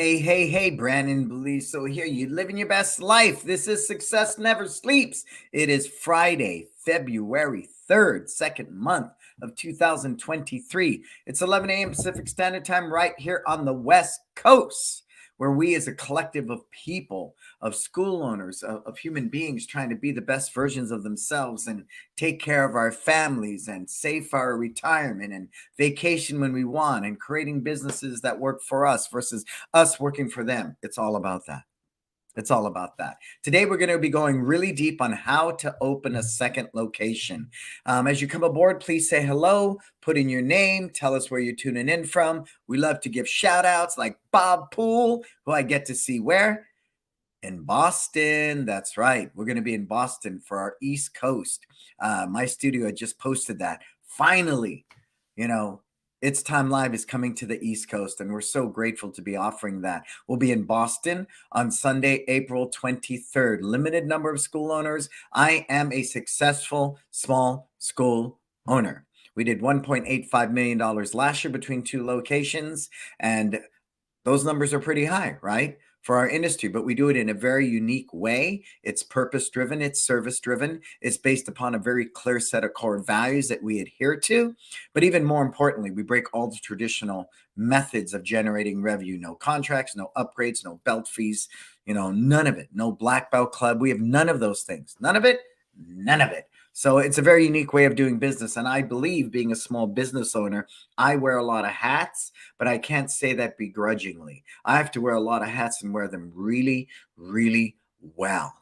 Hey, Brannon Beliso here. You living your best life. This is Success Never Sleeps. It is Friday, February 3rd, second month of 2023. It's 11 a.m. Pacific Standard Time right here on the West Coast, where we as a collective of people, of school owners, of human beings trying to be the best versions of themselves and take care of our families and save for our retirement and vacation when we want and creating businesses that work for us versus us working for them. It's all about that. It's all about that. Today, we're going to be going really deep on how to open a second location. As you come aboard, please say hello, put in your name, tell us where you're tuning in from. We love to give shout outs like Bob Poole, who I get to see where? In Boston. That's right. We're going to be in Boston for our East Coast. My studio had just posted that. Finally, It's Time Live is coming to the East Coast, and we're so grateful to be offering that. We'll be in Boston on Sunday, April 23rd. Limited number of school owners. I am a successful small school owner. We did $1.85 million last year between two locations, and those numbers are pretty high, right? For our industry, but we do it in a very unique way. It's purpose-driven, it's service-driven, it's based upon a very clear set of core values that we adhere to. But even more importantly, we break all the traditional methods of generating revenue. No contracts, no upgrades, no belt fees, none of it. No black belt club. We have none of those things. None of it. So it's a very unique way of doing business. And I believe, being a small business owner, I wear a lot of hats, but I can't say that begrudgingly. I have to wear a lot of hats and wear them really, really well.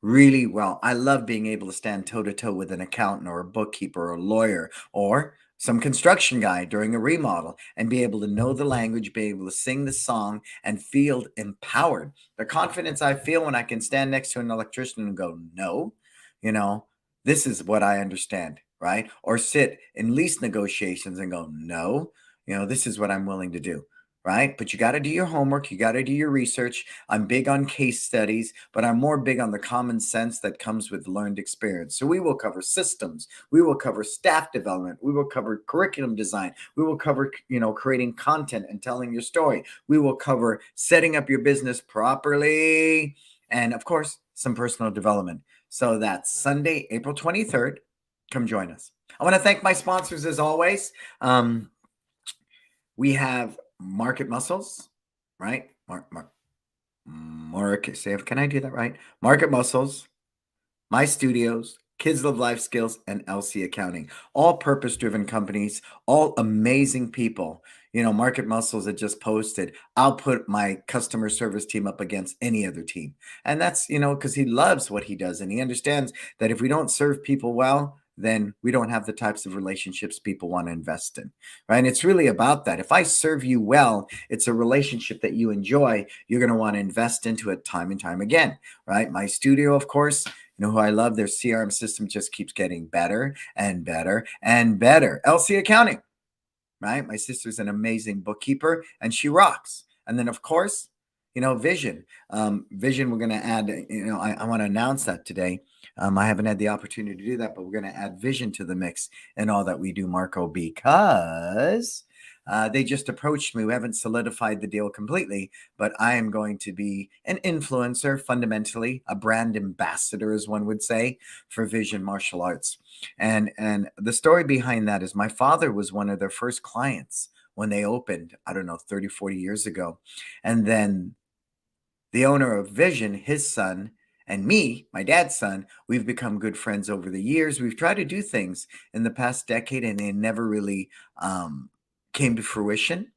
Really well. I love being able to stand toe-to-toe with an accountant or a bookkeeper or a lawyer or some construction guy during a remodel and be able to know the language, be able to sing the song and feel empowered. The confidence I feel when I can stand next to an electrician and go, no, this is what I understand, right? Or sit in lease negotiations and go, no, this is what I'm willing to do, right? But you got to do your homework. You got to do your research. I'm big on case studies, but I'm more big on the common sense that comes with learned experience. So we will cover systems. We will cover staff development. We will cover curriculum design. We will cover, creating content and telling your story. We will cover setting up your business properly. And of course, some personal development. So that's Sunday, April 23rd. Come join us. I want to thank my sponsors as always. We have Market Muscles, right? Can I do that right? Market Muscles, My Studios, Kids Live Life Skills, and LC Accounting. All purpose-driven companies, all amazing people. Market Muscles had just posted, I'll put my customer service team up against any other team. And that's, because he loves what he does. And he understands that if we don't serve people well, then we don't have the types of relationships people want to invest in, right? And it's really about that. If I serve you well, it's a relationship that you enjoy. You're going to want to invest into it time and time again, right? My studio, of course, who I love, their CRM system just keeps getting better and better and better. LC Accounting, right? My sister's an amazing bookkeeper and she rocks. And then, of course, Vision. Vision, we're going to add, I want to announce that today. I haven't had the opportunity to do that, but we're going to add Vision to the mix in all that we do, Marco, because they just approached me. We haven't solidified the deal completely, but I am going to be an influencer, fundamentally, a brand ambassador, as one would say, for Vision Martial Arts. And the story behind that is my father was one of their first clients when they opened, 30, 40 years ago. And then the owner of Vision, his son, and me, my dad's son, we've become good friends over the years. We've tried to do things in the past decade, and they never really came to fruition.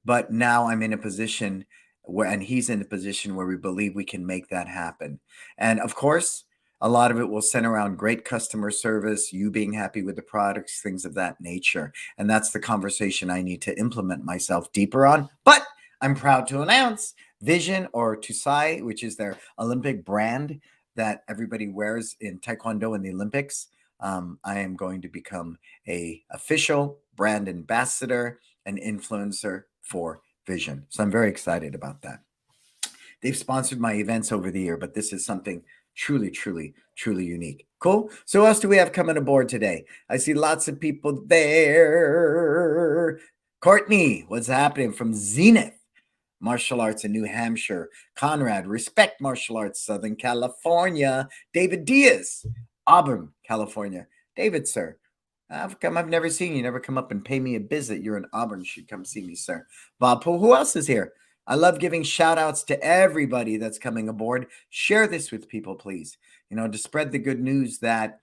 But now I'm in a position and he's in a position where we believe we can make that happen. And of course, a lot of it will center around great customer service, you being happy with the products, things of that nature. And that's the conversation I need to implement myself deeper on. But I'm proud to announce Vision, or Tusai, which is their Olympic brand that everybody wears in Taekwondo in the Olympics. I am going to become a official brand ambassador and influencer for Vision. So I'm very excited about that. They've sponsored my events over the year, but this is something truly, truly, truly unique. Cool. So who else do we have coming aboard today? I see lots of people there. Courtney, what's happening from Zenith? Martial Arts in New Hampshire. Conrad, Respect Martial Arts, Southern California. David Diaz, Auburn, California. David, sir, I've never seen you. Never come up and pay me a visit. You're in Auburn. You should come see me, sir. Bob Poole, who else is here? I love giving shout outs to everybody that's coming aboard. Share this with people, please. To spread the good news that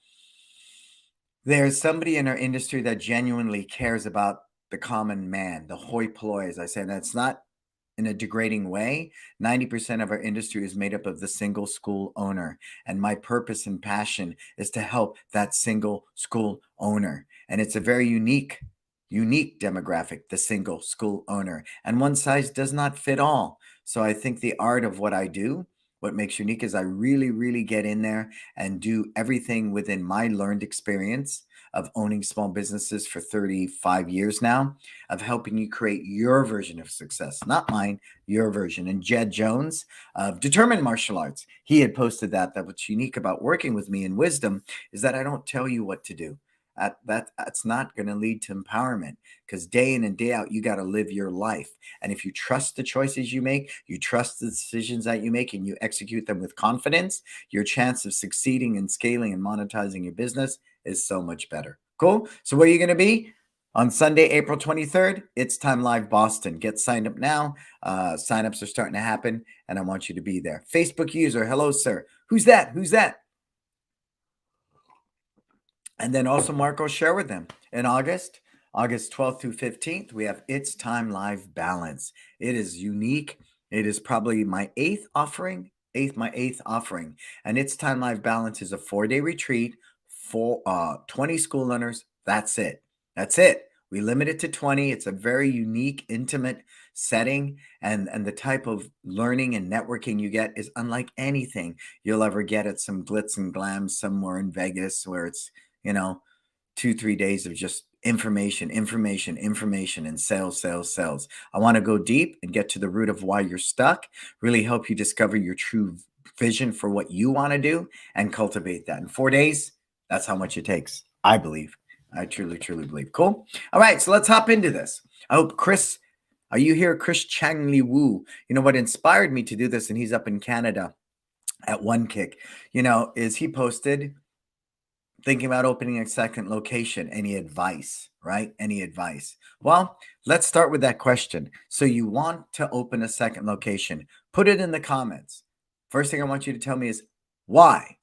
there's somebody in our industry that genuinely cares about the common man, the hoi polloi, as I said. That's not in a degrading way. 90% of our industry is made up of the single school owner. And my purpose and passion is to help that single school owner. And it's a very unique demographic, the single school owner. And one size does not fit all. So I think the art of what I do, what makes unique is I really, really get in there and do everything within my learned experience of owning small businesses for 35 years now, of helping you create your version of success, not mine, your version. And Jed Jones of Determined Martial Arts, he had posted that what's unique about working with me in Wisdom is that I don't tell you what to do. That's not going to lead to empowerment, because day in and day out, you got to live your life. And if you trust the choices you make, you trust the decisions that you make, and you execute them with confidence, your chance of succeeding and scaling and monetizing your business is so much better. Cool. So where are you going to be? On Sunday, April 23rd, It's Time Live Boston. Get signed up now. Signups are starting to happen, and I want you to be there. Facebook user, hello, sir. Who's that? Who's that? And then also, Marco, share with them. In August 12th through 15th, we have It's Time Live Balance. It is unique. It is probably my eighth offering. And It's Time Live Balance is a 4-day retreat for 20 school learners. That's it. We limit it to 20. It's a very unique, intimate setting. And the type of learning and networking you get is unlike anything you'll ever get at some glitz and glam somewhere in Vegas, where it's 2-3 days of just information, and sales. I want to go deep and get to the root of why you're stuck, really help you discover your true vision for what you want to do and cultivate that. In 4 days, that's how much it takes, I believe. I truly, truly believe. Cool. All right, so let's hop into this. I hope Chris, are you here? Chris Chang-Li Wu. What inspired me to do this, and he's up in Canada at One Kick, is he posted thinking about opening a second location. Any advice, right? Any advice? Well, let's start with that question. So you want to open a second location. Put it in the comments. First thing I want you to tell me is why?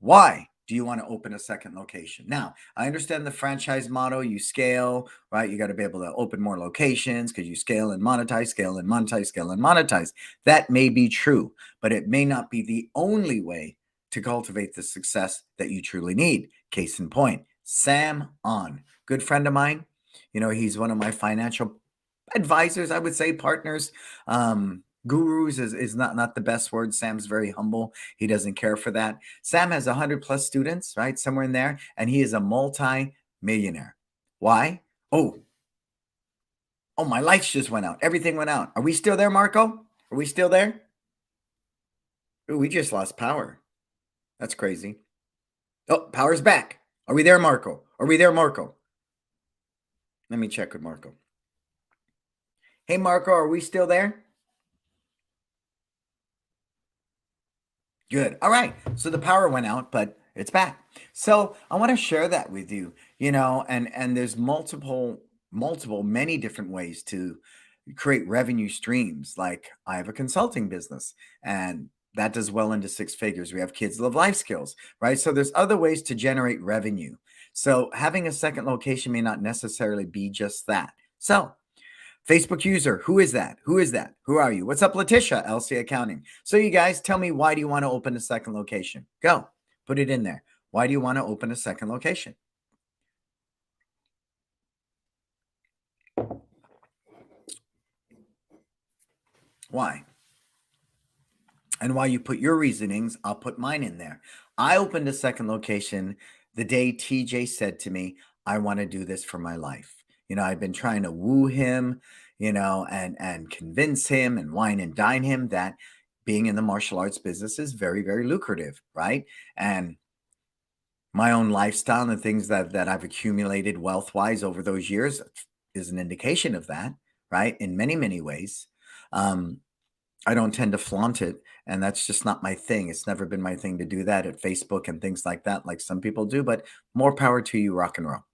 Why do you want to open a second location? Now, I understand the franchise model. You scale, right? You got to be able to open more locations because you scale and monetize, scale and monetize, scale and monetize. That may be true, but it may not be the only way to cultivate the success that you truly need. Case in point, Sam On, good friend of mine. He's one of my financial advisors, I would say, partners. Gurus is not the best word. Sam's very humble. He doesn't care for that. Sam has 100+ students, right? Somewhere in there. And he is a multi-millionaire. Why? Oh, my lights just went out. Everything went out. Are we still there, Marco? Are we still there? Oh, we just lost power. That's crazy. Oh, power's back. Are we there, Marco? Let me check with Marco. Hey, Marco, are we still there? Good. All right. So the power went out, but it's back. So I want to share that with you, and there's many different ways to create revenue streams. Like I have a consulting business, and that does well into 6 figures. We have Kids Live Life Skills, right? So there's other ways to generate revenue. So having a second location may not necessarily be just that. So Facebook user, who is that? Who are you? What's up, Letitia, LC Accounting? So you guys tell me, why do you want to open a second location? Go, put it in there. Why do you want to open a second location? Why? And while you put your reasonings, I'll put mine in there. I opened a second location the day TJ said to me, I want to do this for my life. I've been trying to woo him, and convince him and wine and dine him that being in the martial arts business is very, very lucrative, right? And my own lifestyle and the things that I've accumulated wealth-wise over those years is an indication of that, right? In many, many ways. I don't tend to flaunt it, and that's just not my thing. It's never been my thing to do that at Facebook and things like that, like some people do, but more power to you, rock and roll.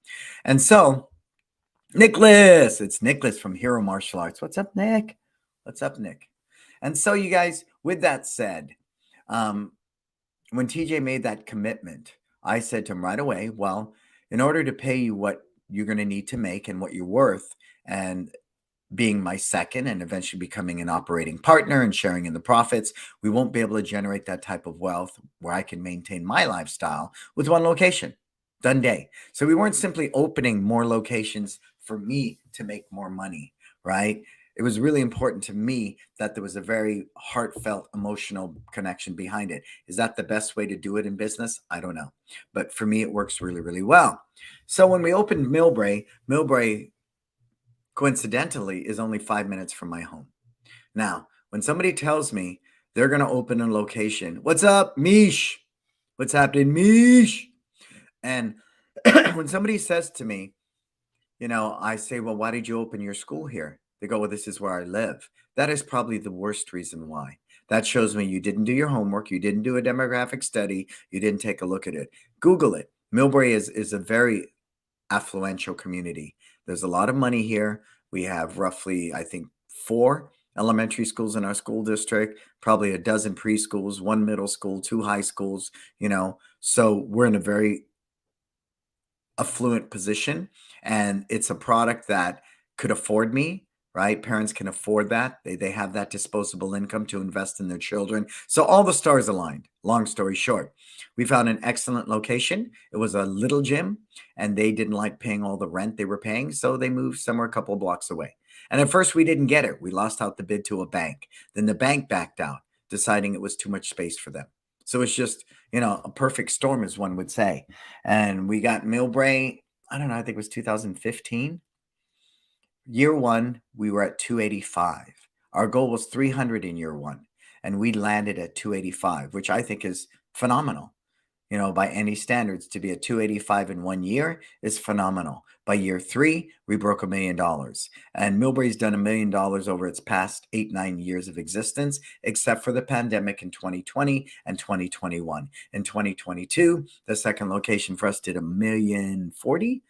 And so, Nicholas, it's Nicholas from Hero Martial Arts. What's up, Nick? What's up, Nick? And so, you guys, with that said, when TJ made that commitment, I said to him right away, well, in order to pay you what you're going to need to make and what you're worth, and being my second and eventually becoming an operating partner and sharing in the profits, we won't be able to generate that type of wealth where I can maintain my lifestyle with one location. Done day. So we weren't simply opening more locations for me to make more money, right? It was really important to me that there was a very heartfelt emotional connection behind it. Is that the best way to do it in business? I don't know. But for me, it works really, really well. So when we opened Millbrae coincidentally is only 5 minutes from my home. Now, when somebody tells me they're going to open a location, what's up, Mish? What's happening, Mish? And when somebody says to me, I say, well, why did you open your school here? They go, well, this is where I live. That is probably the worst reason why. That shows me you didn't do your homework. You didn't do a demographic study. You didn't take a look at it. Google it. Millbrae is a very affluential community. There's a lot of money here. We have roughly, I think, 4 elementary schools in our school district, probably a dozen preschools, 1 middle school, 2 high schools, So we're in a very affluent position, and it's a product that could afford me, right? Parents can afford that. They have that disposable income to invest in their children. So all the stars aligned. Long story short, we found an excellent location. It was a little gym, and they didn't like paying all the rent they were paying, so they moved somewhere a couple of blocks away. And at first we didn't get it. We lost out the bid to a bank. Then the bank backed out, deciding it was too much space for them. So it's just, a perfect storm, as one would say. And we got Millbrae, I don't know, I think it was 2015. Year one, we were at 285. Our goal was 300 in year one, and we landed at 285, which I think is phenomenal. By any standards, to be at 285 in 1 year is phenomenal. By year 3, we broke $1 million. And Millbrae's done $1 million over its past 8-9 years of existence, except for the pandemic in 2020 and 2021. In 2022, the second location for us did $1,040,000,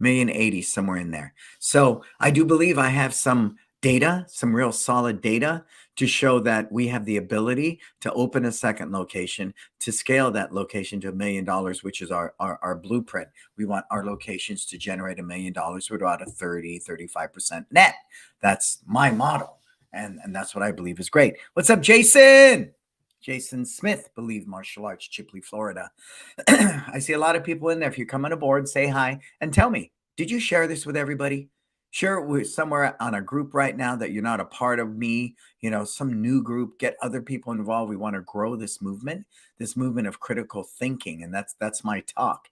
$1,080,000, somewhere in there. So I do believe I have some data, some real solid data to show that we have the ability to open a second location, to scale that location to $1 million, which is our blueprint. We want our locations to generate $1 million with about a 35% net. That's my model. And that's what I believe is great. What's up, Jason? Jason Smith, Believe Martial Arts, Chipley, Florida. I see a lot of people in there. If you're coming aboard, say hi and tell me, did you share this with everybody? Share it with somewhere on a group right now that you're not a part of me, some new group, get other people involved. We want to grow this movement of critical thinking. And that's my talk.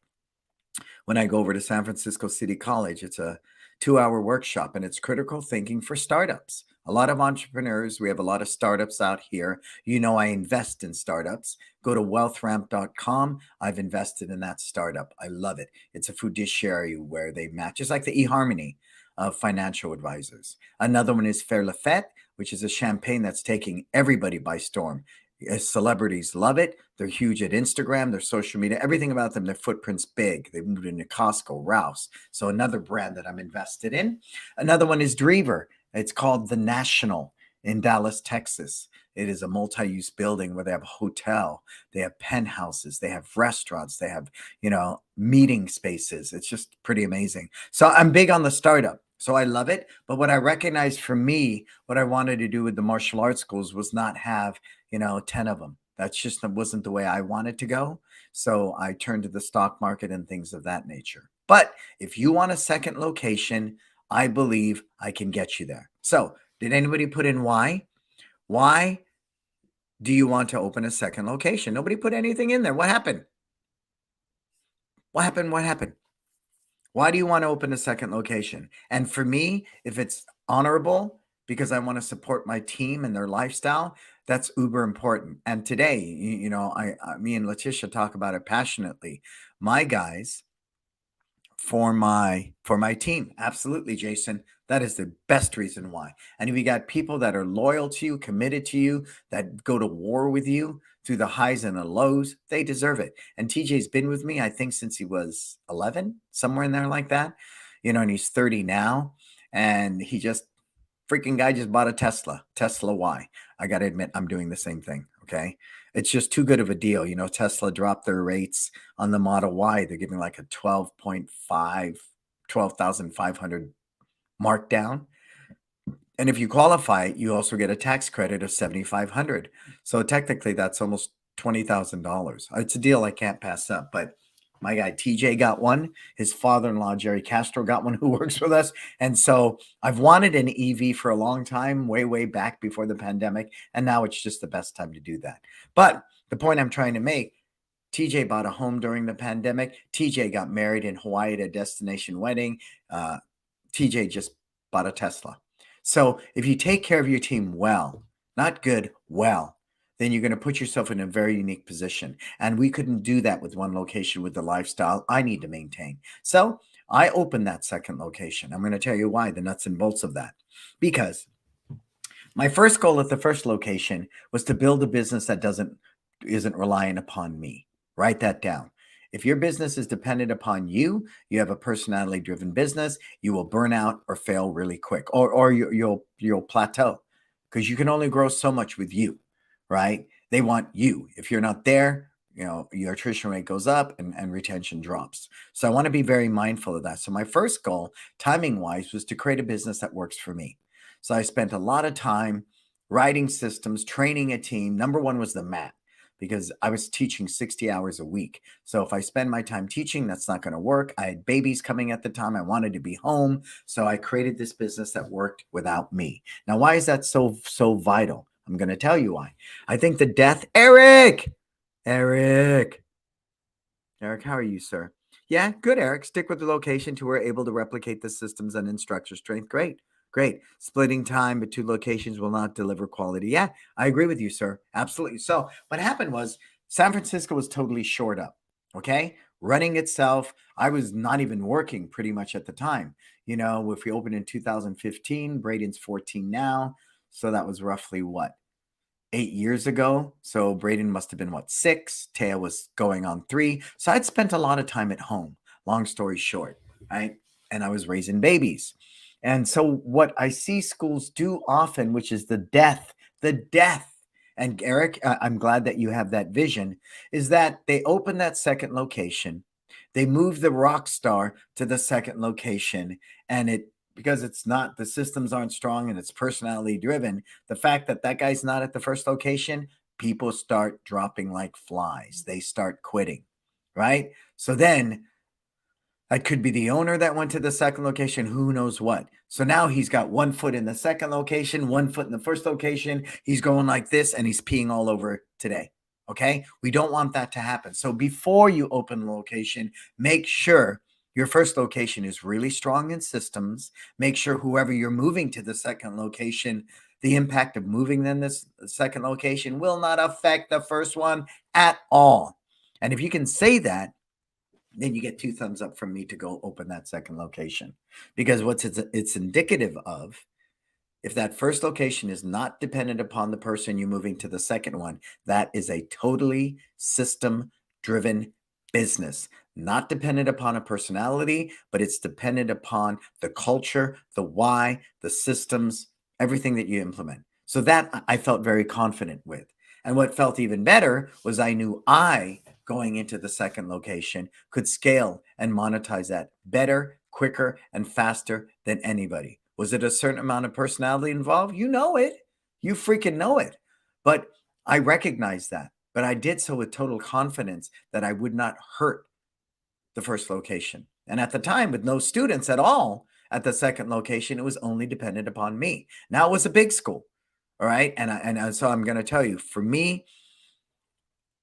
When I go over to San Francisco City College, it's a 2-hour workshop, and it's critical thinking for startups. A lot of entrepreneurs. We have a lot of startups out here. I invest in startups. Go to wealthramp.com. I've invested in that startup. I love it. It's a fiduciary where they match. It's like the eHarmony of financial advisors. Another one is Faire Lafette, which is a champagne that's taking everybody by storm. Celebrities love it. They're huge at Instagram, their social media, everything about them. Their footprint's big. They moved into Costco, Rouse. So another brand that I'm invested in. Another one is Drever. It's called The National in Dallas, Texas. It is a multi-use building where they have a hotel, they have penthouses, they have restaurants, they have, meeting spaces. It's just pretty amazing. So I'm big on the startup. So I love it. But what I recognized for me, what I wanted to do with the martial arts schools was not have, 10 of them. That wasn't the way I wanted to go. So I turned to the stock market and things of that nature. But if you want a second location, I believe I can get you there. So did anybody put in why? Why do you want to open a second location? Nobody put anything in there. What happened? What happened? Why do you want to open a second location? And for me, if it's honorable, because I want to support my team and their lifestyle, that's uber important. And today, me and Letitia talk about it passionately. My guys, for my team, absolutely, Jason, That is the best reason why. And if you got people that are loyal to you, committed to you, that go to war with you through the highs and the lows, they deserve it. And TJ's been with me, I think, since he was 11, somewhere in there like that. And he's 30 now. And he just freaking guy just bought a Tesla Y. I got to admit, I'm doing the same thing. Okay. It's just too good of a deal. Tesla dropped their rates on the Model Y. They're giving like a 12,500 markdown. And if you qualify, you also get a tax credit of $7,500. So technically, that's almost $20,000. It's a deal I can't pass up. But my guy TJ got one. His father-in-law Jerry Castro got one, who works with us. And so I've wanted an EV for a long time, way back before the pandemic, and now it's just the best time to do that. But the point I'm trying to make, TJ bought a home during the pandemic. TJ got married in Hawaii at a destination wedding. TJ just bought a Tesla. So if you take care of your team well, not good, well, then you're going to put yourself in a very unique position. And we couldn't do that with one location with the lifestyle I need to maintain. So I opened that second location. I'm going to tell you why, the nuts and bolts of that. Because my first goal at the first location was to build a business that isn't reliant upon me. Write that down. If your business is dependent upon you have a personality-driven business, you will burn out or fail really quick, or you'll plateau, because you can only grow so much with you, right? They want you. If you're not there, your attrition rate goes up and retention drops. So I want to be very mindful of that. So my first goal, timing-wise, was to create a business that works for me. So I spent a lot of time writing systems, training a team. Number one was the mat, because I was teaching 60 hours a week. So if I spend my time teaching, that's not going to work. I had babies coming at the time. I wanted to be home. So I created this business that worked without me. Now, why is that so vital? I'm going to tell you why. I think the death, Eric, how are you, sir? Yeah, good, Eric. Stick with the location till we're able to replicate the systems and instructor strength. Great. Splitting time but two locations will not deliver quality. Yeah, I agree with you, sir. Absolutely. So what happened was San Francisco was totally shored up. Okay. Running itself. I was not even working pretty much at the time. If we opened in 2015, Braden's 14 now. So that was roughly 8 years ago. So Braden must have been 6. Taya was going on 3. So I'd spent a lot of time at home, long story short, right? And I was raising babies. And so what I see schools do often, which is the death, and Eric, I'm glad that you have that vision, is that they open that second location, they move the rock star to the second location, and because the systems aren't strong and it's personality driven, the fact that guy's not at the first location, people start dropping like flies. They start quitting, right? So then that could be the owner that went to the second location, who knows what. So now he's got 1 foot in the second location, 1 foot in the first location. He's going like this and he's peeing all over today. Okay. We don't want that to happen. So before you open the location, make sure your first location is really strong in systems. Make sure whoever you're moving to the second location, the impact of moving them this second location will not affect the first one at all. And if you can say that, then you get 2 thumbs up from me to go open that second location. Because it's indicative of, if that first location is not dependent upon the person you're moving to the second one, that is a totally system-driven business, not dependent upon a personality, but it's dependent upon the culture, the why, the systems, everything that you implement. So that I felt very confident with. And what felt even better was I knew going into the second location could scale and monetize that better, quicker, and faster than anybody. Was it a certain amount of personality involved? You know it. You freaking know it. But I recognize that. But I did so with total confidence that I would not hurt the first location. And at the time, with no students at all at the second location, it was only dependent upon me. Now it was a big school. All right. And so I'm going to tell you, for me,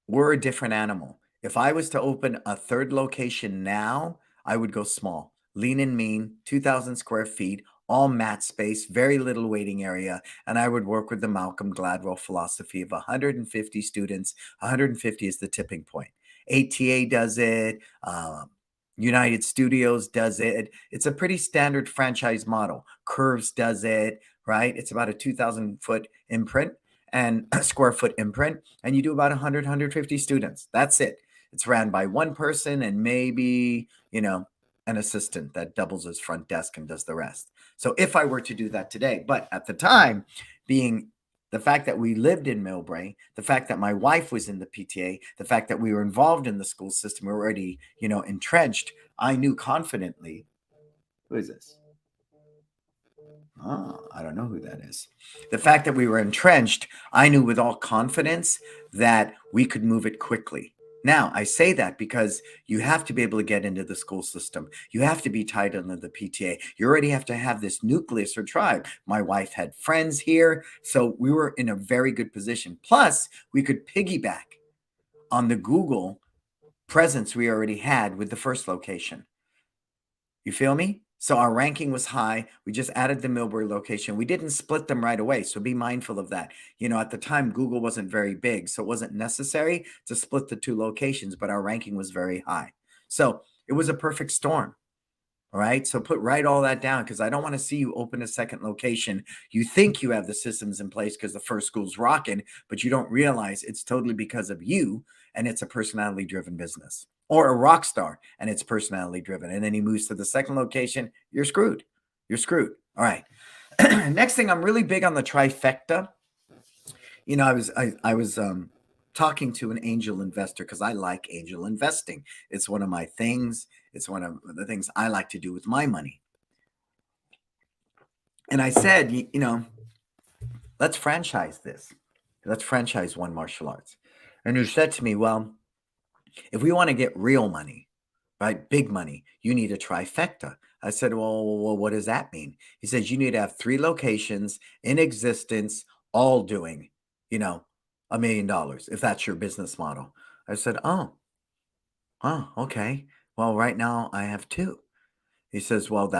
we're a different animal. If I was to open a third location now, I would go small, lean and mean, 2,000 square feet, all mat space, very little waiting area. And I would work with the Malcolm Gladwell philosophy of 150 students. 150 is the tipping point. ATA does it. United Studios does it. It's a pretty standard franchise model. Curves does it, right? It's about a 2,000 foot imprint and a square foot imprint, and you do about 100, 150 students. That's it. It's ran by one person and maybe, an assistant that doubles as front desk and does the rest. So if I were to do that today, but at the time, being the fact that we lived in Millbrae, the fact that my wife was in the PTA, the fact that we were involved in the school system, we were already, entrenched, I knew confidently. Who is this? Oh, I don't know who that is. The fact that we were entrenched, I knew with all confidence that we could move it quickly. Now, I say that because you have to be able to get into the school system. You have to be tied into the PTA. You already have to have this nucleus or tribe. My wife had friends here, so we were in a very good position. Plus, we could piggyback on the Google presence we already had with the first location. You feel me? So our ranking was high. We just added the Millbrae location. We didn't split them right away. So be mindful of that. At the time, Google wasn't very big. So it wasn't necessary to split the two locations, but our ranking was very high. So it was a perfect storm. All right. So write all that down because I don't want to see you open a second location. You think you have the systems in place because the first school's rocking, but you don't realize it's totally because of you and it's a personality driven business. Or a rock star and it's personality driven. And then he moves to the second location. You're screwed. You're screwed. All right. Next thing, I'm really big on the trifecta. I was talking to an angel investor because I like angel investing. It's one of my things. It's one of the things I like to do with my money. And I said, let's franchise this. Let's franchise One Martial Arts. And he said to me, well, if we want to get real money, right, big money, you need a trifecta. I said, well, what does that mean? He says, you need to have 3 locations in existence, all doing, $1 million, if that's your business model. I said, oh, okay. Well, right now I have 2. He says, well,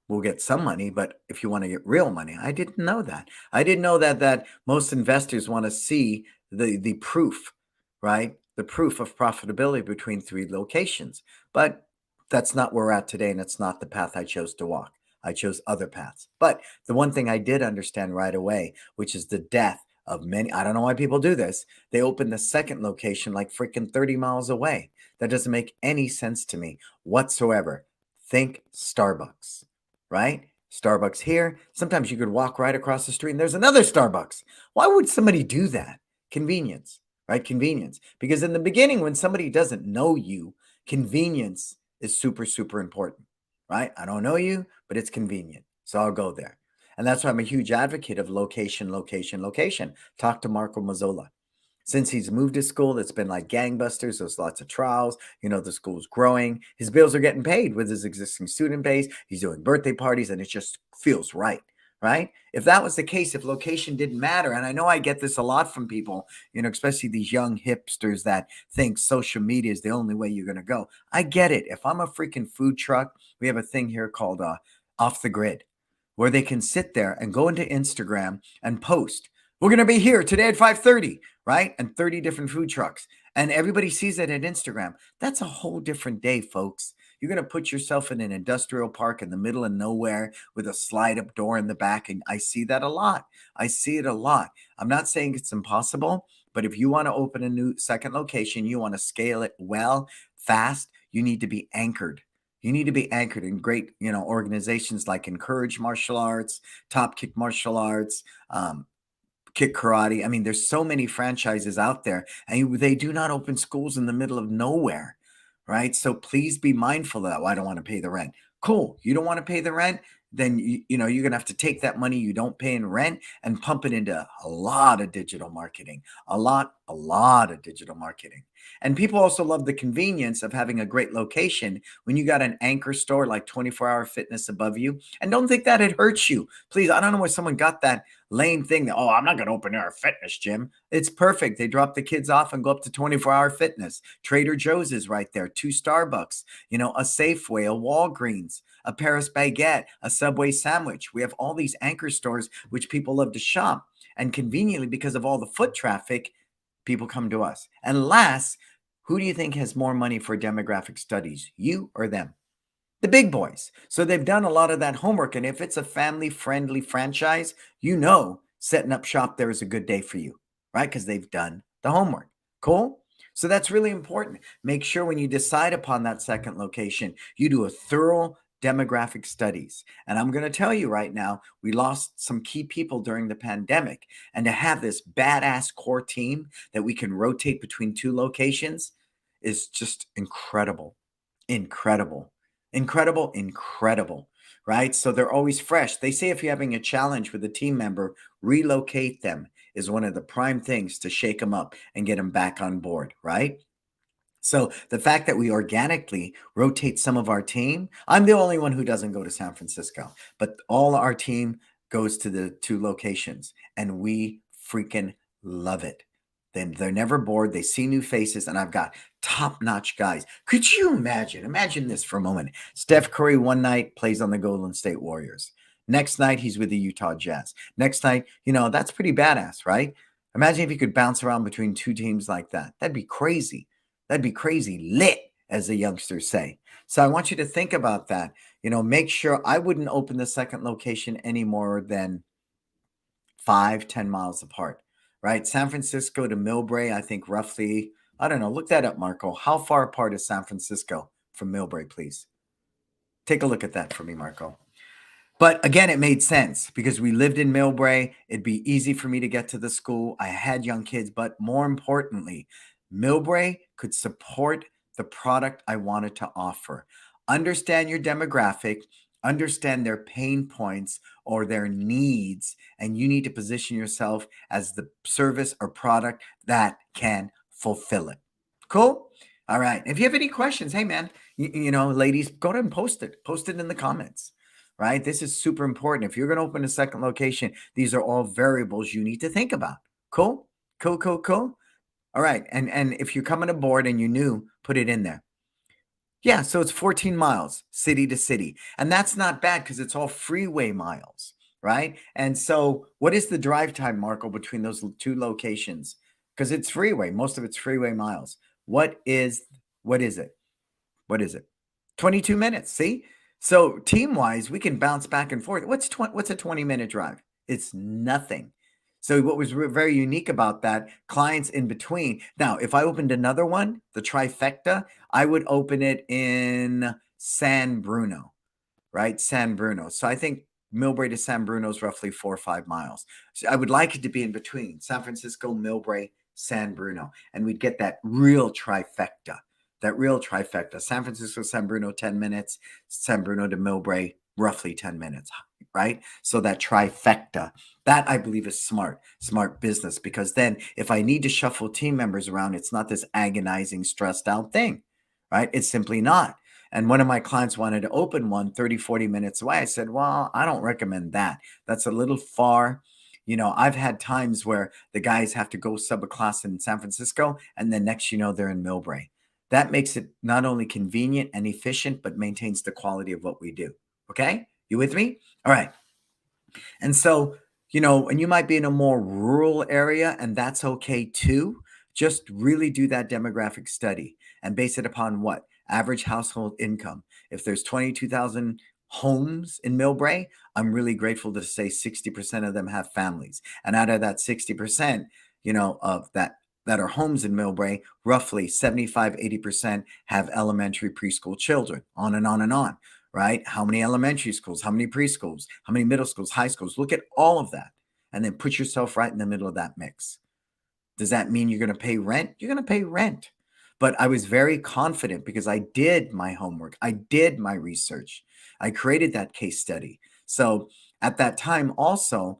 we'll get some money, but if you want to get real money, I didn't know that. I didn't know that most investors want to see the proof, right? The proof of profitability between 3 locations. But that's not where we're at today, and it's not the path I chose to walk. I chose other paths. But the one thing I did understand right away, which is the death of many, I don't know why people do this. They open the second location like freaking 30 miles away. That doesn't make any sense to me whatsoever. Think Starbucks, right? Starbucks here. Sometimes you could walk right across the street and there's another Starbucks. Why would somebody do that? Convenience. Right? Convenience. Because in the beginning, when somebody doesn't know you, convenience is super, super important, right? I don't know you, but it's convenient. So I'll go there. And that's why I'm a huge advocate of location, location, location. Talk to Marco Mazzola. Since he's moved to school, it's been like gangbusters. There's lots of trials. The school's growing. His bills are getting paid with his existing student base. He's doing birthday parties, and it just feels right. Right? If that was the case, if location didn't matter, and I know I get this a lot from people, especially these young hipsters that think social media is the only way you're going to go. I get it. If I'm a freaking food truck, we have a thing here called Off the Grid, where they can sit there and go into Instagram and post. We're going to be here today at 5:30, right? And 30 different food trucks. And everybody sees it at Instagram. That's a whole different day, folks. You're going to put yourself in an industrial park in the middle of nowhere with a slide-up door in the back. And I see that a lot. I see it a lot. I'm not saying it's impossible, but if you want to open a new second location, you want to scale it well, fast, you need to be anchored. You need to be anchored in great, organizations like Encourage Martial Arts, Top Kick Martial Arts, Kick Karate. I mean, there's so many franchises out there, and they do not open schools in the middle of nowhere. Right? So please be mindful of that. Well, I don't want to pay the rent. Cool. You don't want to pay the rent? Then, you're going to have to take that money you don't pay in rent and pump it into a lot of digital marketing, a lot of digital marketing. And people also love the convenience of having a great location when you got an anchor store like 24-hour fitness above you. And don't think that it hurts you. Please, I don't know where someone got that lame thing that, I'm not going to open a fitness gym. It's perfect. They drop the kids off and go up to 24-hour fitness. Trader Joe's is right there. 2 Starbucks, a Safeway, a Walgreens, a Paris Baguette, a Subway sandwich. We have all these anchor stores which people love to shop. And conveniently, because of all the foot traffic, people come to us. And last, Who do you think has more money for demographic studies, you or them? The big boys. So they've done a lot of that homework. And if it's a family friendly franchise, setting up shop there is a good day for you, right? Because they've done the homework. Cool. So that's really important. Make sure when you decide upon that second location, you do a thorough demographic studies. And I'm going to tell you right now, we lost some key people during the pandemic. And to have this badass core team that we can rotate between two locations is just incredible. Incredible. Incredible, incredible, right? So they're always fresh. They say if you're having a challenge with a team member, relocate them is one of the prime things to shake them up and get them back on board, right? So the fact that we organically rotate some of our team, I'm the only one who doesn't go to San Francisco, but all our team goes to the two locations and we freaking love it. Then they're never bored. They see new faces, and I've got top-notch guys. Could you imagine? Imagine this for a moment. Steph Curry one night plays on the Golden State Warriors. Next night, he's with the Utah Jazz. Next night, that's pretty badass, right? Imagine if you could bounce around between two teams like that. That'd be crazy. That'd be crazy lit, as the youngsters say. So I want you to think about that. Make sure I wouldn't open the second location any more than 5-10 miles apart. Right? San Francisco to Millbrae, I think roughly, I don't know, look that up, Marco. How far apart is San Francisco from Millbrae, please? Take a look at that for me, Marco. But again, it made sense because we lived in Millbrae. It'd be easy for me to get to the school. I had young kids, but more importantly, Millbrae could support the product I wanted to offer. Understand your demographic, understand their pain points or their needs, and you need to position yourself as the service or product that can fulfill it. Cool? All right. If you have any questions, hey man, ladies, go ahead and post it. Post it in the comments, right? This is super important. If you're going to open a second location, these are all variables you need to think about. Cool? Cool, cool, cool. All right. And if you're coming aboard and you're new, put it in there. Yeah, so it's 14 miles city to city. And that's not bad because it's all freeway miles, right? And so what is the drive time, Marco, between those two locations? Because it's freeway. Most of it's freeway miles. What is it? 22 minutes, see? So team-wise, we can bounce back and forth. What's a 20-minute drive? It's nothing. So what was very unique about that, clients in between. Now, if I opened another one, the trifecta, I would open it in San Bruno, right? San Bruno. So I think Millbrae to San Bruno is roughly 4 or 5 miles. So I would like it to be in between San Francisco, Millbrae, San Bruno, and we'd get that real trifecta. San Francisco, San Bruno, 10 minutes. San Bruno to Millbrae, roughly 10 minutes, right? So that trifecta, that I believe is smart business, because then if I need to shuffle team members around, it's not this agonizing, stressed out thing, right? It's simply not. And one of my clients wanted to open one 30, 40 minutes away. I said, well, I don't recommend that. That's a little far. I've had times where the guys have to go sub a class in San Francisco, and then next, they're in Millbrae. That makes it not only convenient and efficient, but maintains the quality of what we do. Okay? You with me? All right. And so, and you might be in a more rural area, and that's okay too. Just really do that demographic study and base it upon what? Average household income. If there's 22,000 homes in Millbrae, I'm really grateful to say 60% of them have families. And out of that 60%, of that are homes in Millbrae, roughly 75, 80% have elementary preschool children, on and on and on. Right? How many elementary schools, how many preschools, how many middle schools, high schools? Look at all of that and then put yourself right in the middle of that mix. Does that mean you're going to pay rent? You're going to pay rent. But I was very confident because I did my homework. I did my research. I created that case study. So at that time also,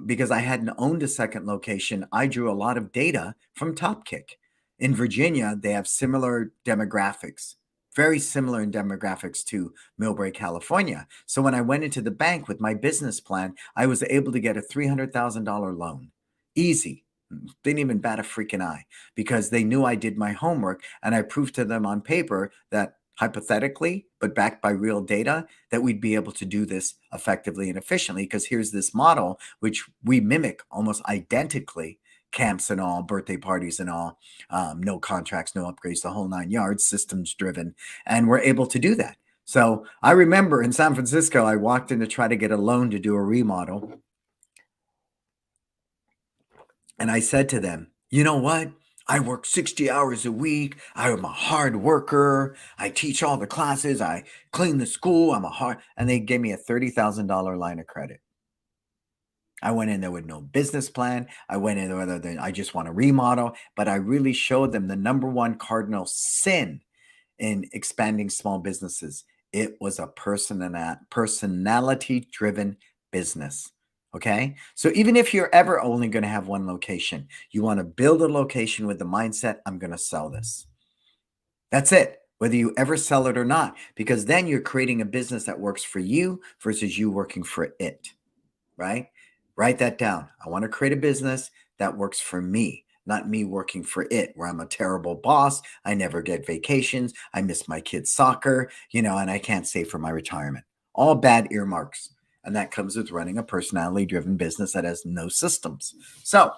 because I hadn't owned a second location, I drew a lot of data from Topkick. In Virginia, they have similar demographics. Very similar in demographics to Millbrae, California. So when I went into the bank with my business plan, I was able to get a $300,000 loan. Easy. Didn't even bat a freaking eye because they knew I did my homework, and I proved to them on paper that hypothetically, but backed by real data, that we'd be able to do this effectively and efficiently, because here's this model, which we mimic almost identically camps and all, birthday parties and all, no contracts, no upgrades, the whole 9 yards, systems driven. And we're able to do that. So I remember in San Francisco, I walked in to try to get a loan to do a remodel. And I said to them, you know what? I work 60 hours a week. I am a hard worker. I teach all the classes. I clean the school. And they gave me a $30,000 line of credit. I went in there with no business plan. I went in there with I just want to remodel, but I really showed them the number one cardinal sin in expanding small businesses. It was a personality driven business. Okay. So even if you're ever only going to have one location, you want to build a location with the mindset, I'm going to sell this. That's it. Whether you ever sell it or not, because then you're creating a business that works for you versus you working for it. Right? Write that down. I want to create a business that works for me, not me working for it, where I'm a terrible boss. I never get vacations. I miss my kids' soccer, and I can't save for my retirement. All bad earmarks. And that comes with running a personality-driven business that has no systems. So,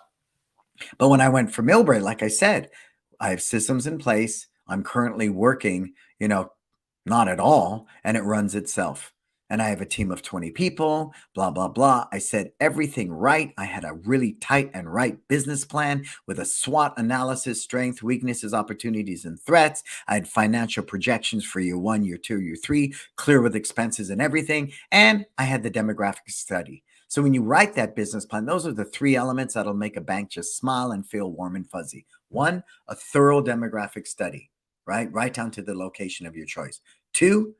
but when I went for Millbrae, like I said, I have systems in place. I'm currently working, not at all, and it runs itself. And I have a team of 20 people, blah, blah, blah. I said everything right. I had a really tight and right business plan with a SWOT analysis, strengths, weaknesses, opportunities, and threats. I had financial projections for year 1, year 2, year 3, clear with expenses and everything. And I had the demographic study. So when you write that business plan, those are the 3 elements that'll make a bank just smile and feel warm and fuzzy. 1, a thorough demographic study, right down to the location of your choice. 2,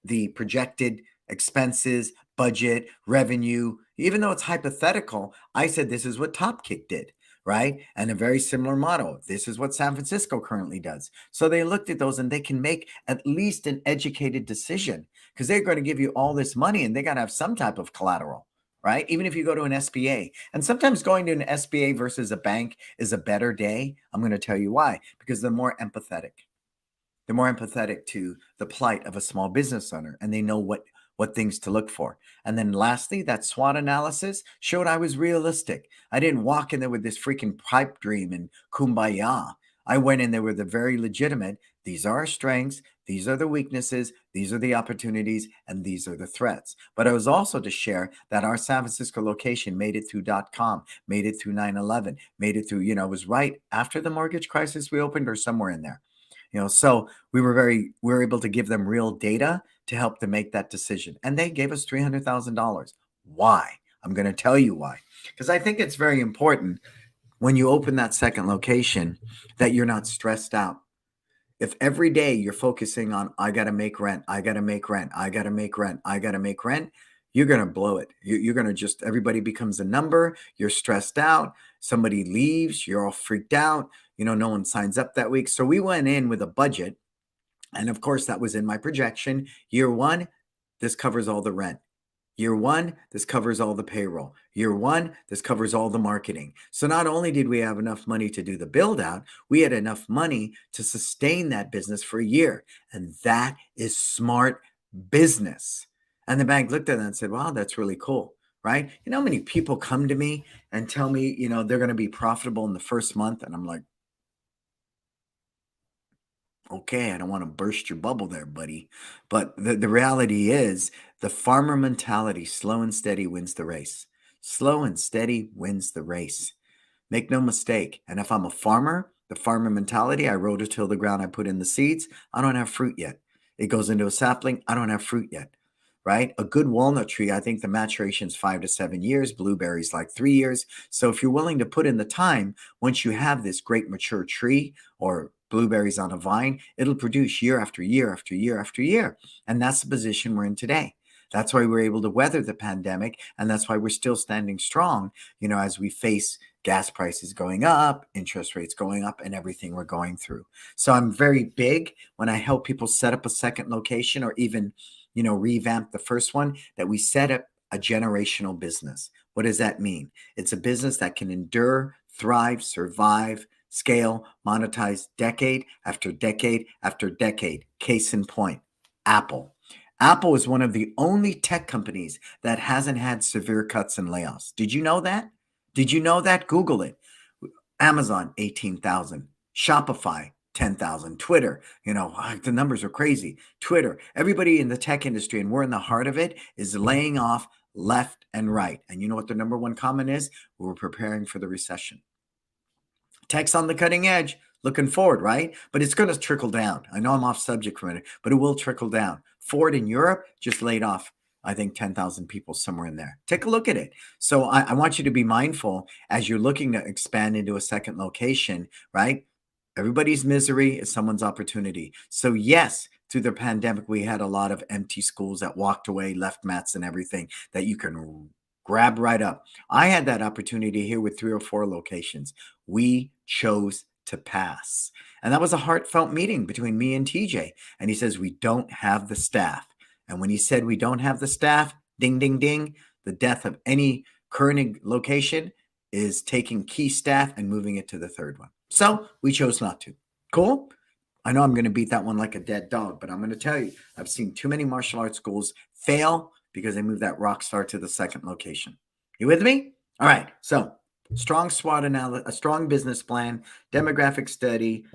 the projected expenses, budget, revenue. Even though it's hypothetical, I said this is what Topkick did, right? And a very similar model. This is what San Francisco currently does. So they looked at those and they can make at least an educated decision because they're going to give you all this money and they got to have some type of collateral, right? Even if you go to an SBA. And sometimes going to an SBA versus a bank is a better day. I'm going to tell you why. Because they're more empathetic. They're more empathetic to the plight of a small business owner and they know what things to look for. And then lastly, that SWOT analysis showed I was realistic. I didn't walk in there with this freaking pipe dream and kumbaya. I went in there with a very legitimate, these are our strengths, these are the weaknesses, these are the opportunities, and these are the threats. But I was also to share that our San Francisco location made it through .com, made it through 9/11, made it through, it was right after the mortgage crisis we opened or somewhere in there. So we were able to give them real data to help them make that decision. And they gave us $300,000. Why? I'm going to tell you why. Because I think it's very important when you open that second location that you're not stressed out. If every day you're focusing on, I got to make rent, I got to make rent, I got to make rent, I got to make rent, you're going to blow it. You're going to everybody becomes a number. You're stressed out. Somebody leaves. You're all freaked out. No one signs up that week. So we went in with a budget. And of course, that was in my projection. Year 1, this covers all the rent. Year 1, this covers all the payroll. Year 1, this covers all the marketing. So not only did we have enough money to do the build out, we had enough money to sustain that business for a year. And that is smart business. And the bank looked at that and said, wow, that's really cool, right? You know how many people come to me and tell me, they're going to be profitable in the first month? And I'm like, okay, I don't want to burst your bubble there, buddy. But the reality is the farmer mentality, slow and steady wins the race. Slow and steady wins the race. Make no mistake. And if I'm a farmer, the farmer mentality, I roll to till the ground, I put in the seeds, I don't have fruit yet. It goes into a sapling, I don't have fruit yet. Right? A good walnut tree, I think the maturation is 5 to 7 years, blueberries like 3 years. So if you're willing to put in the time, once you have this great mature tree or blueberries on a vine, it'll produce year after year after year after year. And that's the position we're in today. That's why we're able to weather the pandemic. And that's why we're still standing strong, as we face gas prices going up, interest rates going up, and everything we're going through. So I'm very big when I help people set up a second location or even revamp the first one, that we set up a generational business. What does that mean? It's a business that can endure, thrive, survive, scale, monetize decade after decade after decade. Case in point, Apple. Apple is one of the only tech companies that hasn't had severe cuts and layoffs. Did you know that? Did you know that? Google it. Amazon, 18,000. Shopify, 10,000. Twitter, the numbers are crazy. Twitter, everybody in the tech industry, and we're in the heart of it, is laying off left and right. And you know what the number one comment is? We're preparing for the recession. Tech's on the cutting edge, looking forward, right? But it's going to trickle down. I know I'm off subject for a minute, but it will trickle down. Ford in Europe just laid off, I think, 10,000 people, somewhere in there. Take a look at it. So I want you to be mindful as you're looking to expand into a second location, right? Everybody's misery is someone's opportunity. So yes, through the pandemic, we had a lot of empty schools that walked away, left mats and everything that you can grab right up. I had that opportunity here with 3 or 4 locations. We chose to pass. And that was a heartfelt meeting between me and TJ. And he says, we don't have the staff. And when he said we don't have the staff, ding, ding, ding, the death of any current location is taking key staff and moving it to the third one. So we chose not to. Cool? I know I'm going to beat that one like a dead dog, but I'm going to tell you, I've seen too many martial arts schools fail because they moved that rock star to the second location. You with me? All right. So strong SWOT analysis, a strong business plan, demographic study,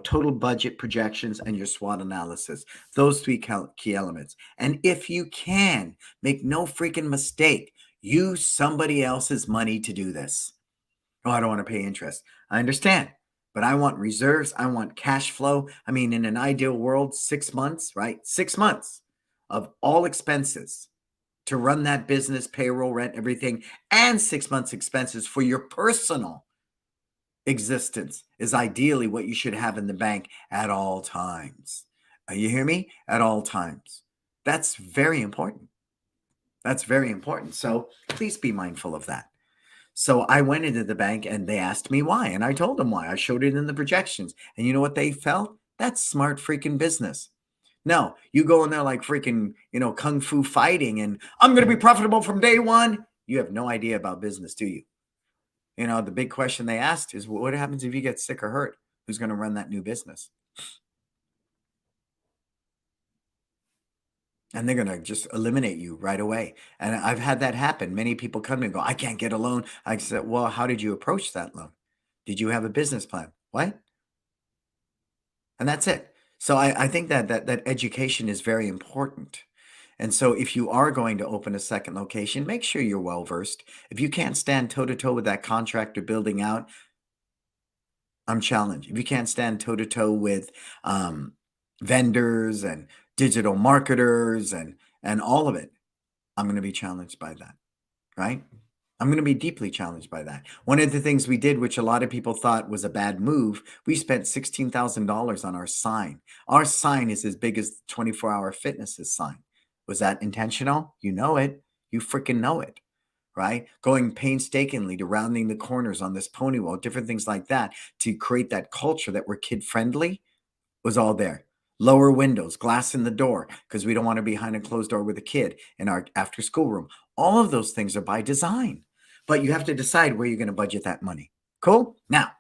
total budget projections, and your SWOT analysis. Those 3 key elements. And if you can, make no freaking mistake, use somebody else's money to do this. Oh, I don't want to pay interest. I understand, but I want reserves. I want cash flow. I mean, in an ideal world, 6 months, right? 6 months of all expenses to run that business, payroll, rent, everything, and 6 months expenses for your personal existence is ideally what you should have in the bank at all times. You hear me? At all times. That's very important. That's very important. So please be mindful of that. So I went into the bank and they asked me why. And I told them why. I showed it in the projections. And you know what they felt? That's smart freaking business. No, you go in there like freaking, kung fu fighting and I'm going to be profitable from day one. You have no idea about business, do you? The big question they asked is, what happens if you get sick or hurt? Who's going to run that new business? And they're going to just eliminate you right away. And I've had that happen. Many people come to me and go, I can't get a loan. I said, well, how did you approach that loan? Did you have a business plan? What? And that's it. So I think that education is very important. And so if you are going to open a second location, make sure you're well-versed. If you can't stand toe-to-toe with that contractor building out, I'm challenged. If you can't stand toe-to-toe with vendors and digital marketers and all of it, I'm going to be challenged by that, right? I'm going to be deeply challenged by that. One of the things we did, which a lot of people thought was a bad move, we spent $16,000 on our sign. Our sign is as big as 24-Hour Fitness's sign. Was that intentional? You know it. You freaking know it, right? Going painstakingly to rounding the corners on this pony wall, different things like that to create that culture that we're kid-friendly was all there. Lower windows, glass in the door, because we don't want to be behind a closed door with a kid in our after-school room. All of those things are by design, but you have to decide where you're going to budget that money. Cool? Now,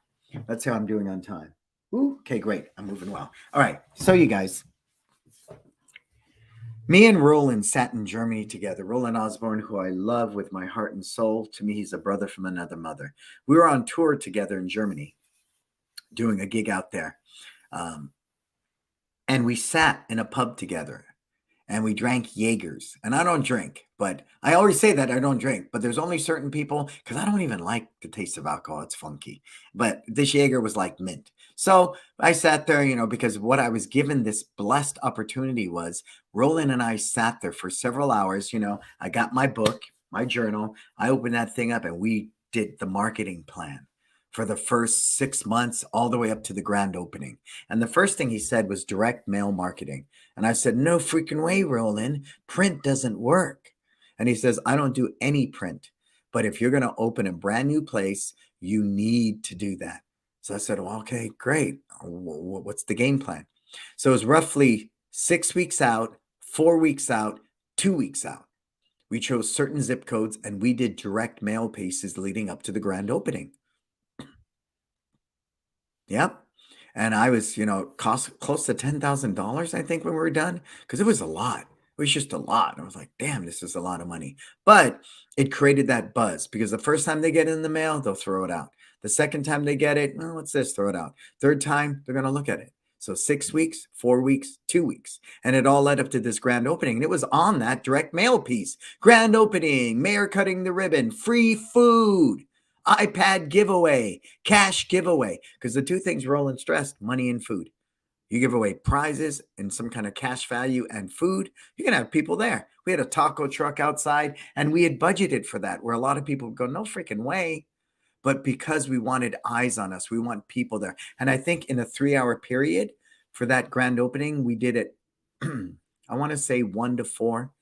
let's see how I'm doing on time. Ooh, okay, great. I'm moving well. All right. So you guys, me and Roland sat in Germany together. Roland Osborne, who I love with my heart and soul. To me, he's a brother from another mother. We were on tour together in Germany, doing a gig out there. And we sat in a pub together and we drank Jaegers. And I don't drink, but I always say that I don't drink, but there's only certain people, because I don't even like the taste of alcohol. It's funky. But this Jaeger was like mint. So I sat there, because what I was given this blessed opportunity was Roland and I sat there for several hours. I got my book, my journal. I opened that thing up and we did the marketing plan for the first 6 months all the way up to the grand opening. And the first thing he said was direct mail marketing. And I said, no freaking way, Roland. Print doesn't work. And he says, I don't do any print. But if you're going to open a brand new place, you need to do that. So I said, well, okay, great. What's the game plan? So it was roughly 6 weeks out, 4 weeks out, 2 weeks out. We chose certain zip codes and we did direct mail pieces leading up to the grand opening. Yep. And I was, cost close to $10,000, I think, when we were done, because it was a lot. It was just a lot. And I was like, damn, this is a lot of money. But it created that buzz because the first time they get in the mail, they'll throw it out. The second time they get it, oh, what's this? Throw it out. Third time, they're going to look at it. So 6 weeks, 4 weeks, 2 weeks. And it all led up to this grand opening. And it was on that direct mail piece. Grand opening, mayor cutting the ribbon, free food, iPad giveaway, cash giveaway. Because the two things Roland stressed, money and food. You give away prizes and some kind of cash value and food, you're going to have people there. We had a taco truck outside and we had budgeted for that, where a lot of people would go, no freaking way. But because we wanted eyes on us, we want people there. And I think in a 3-hour period for that grand opening, we did it, I want to say 1 to 4,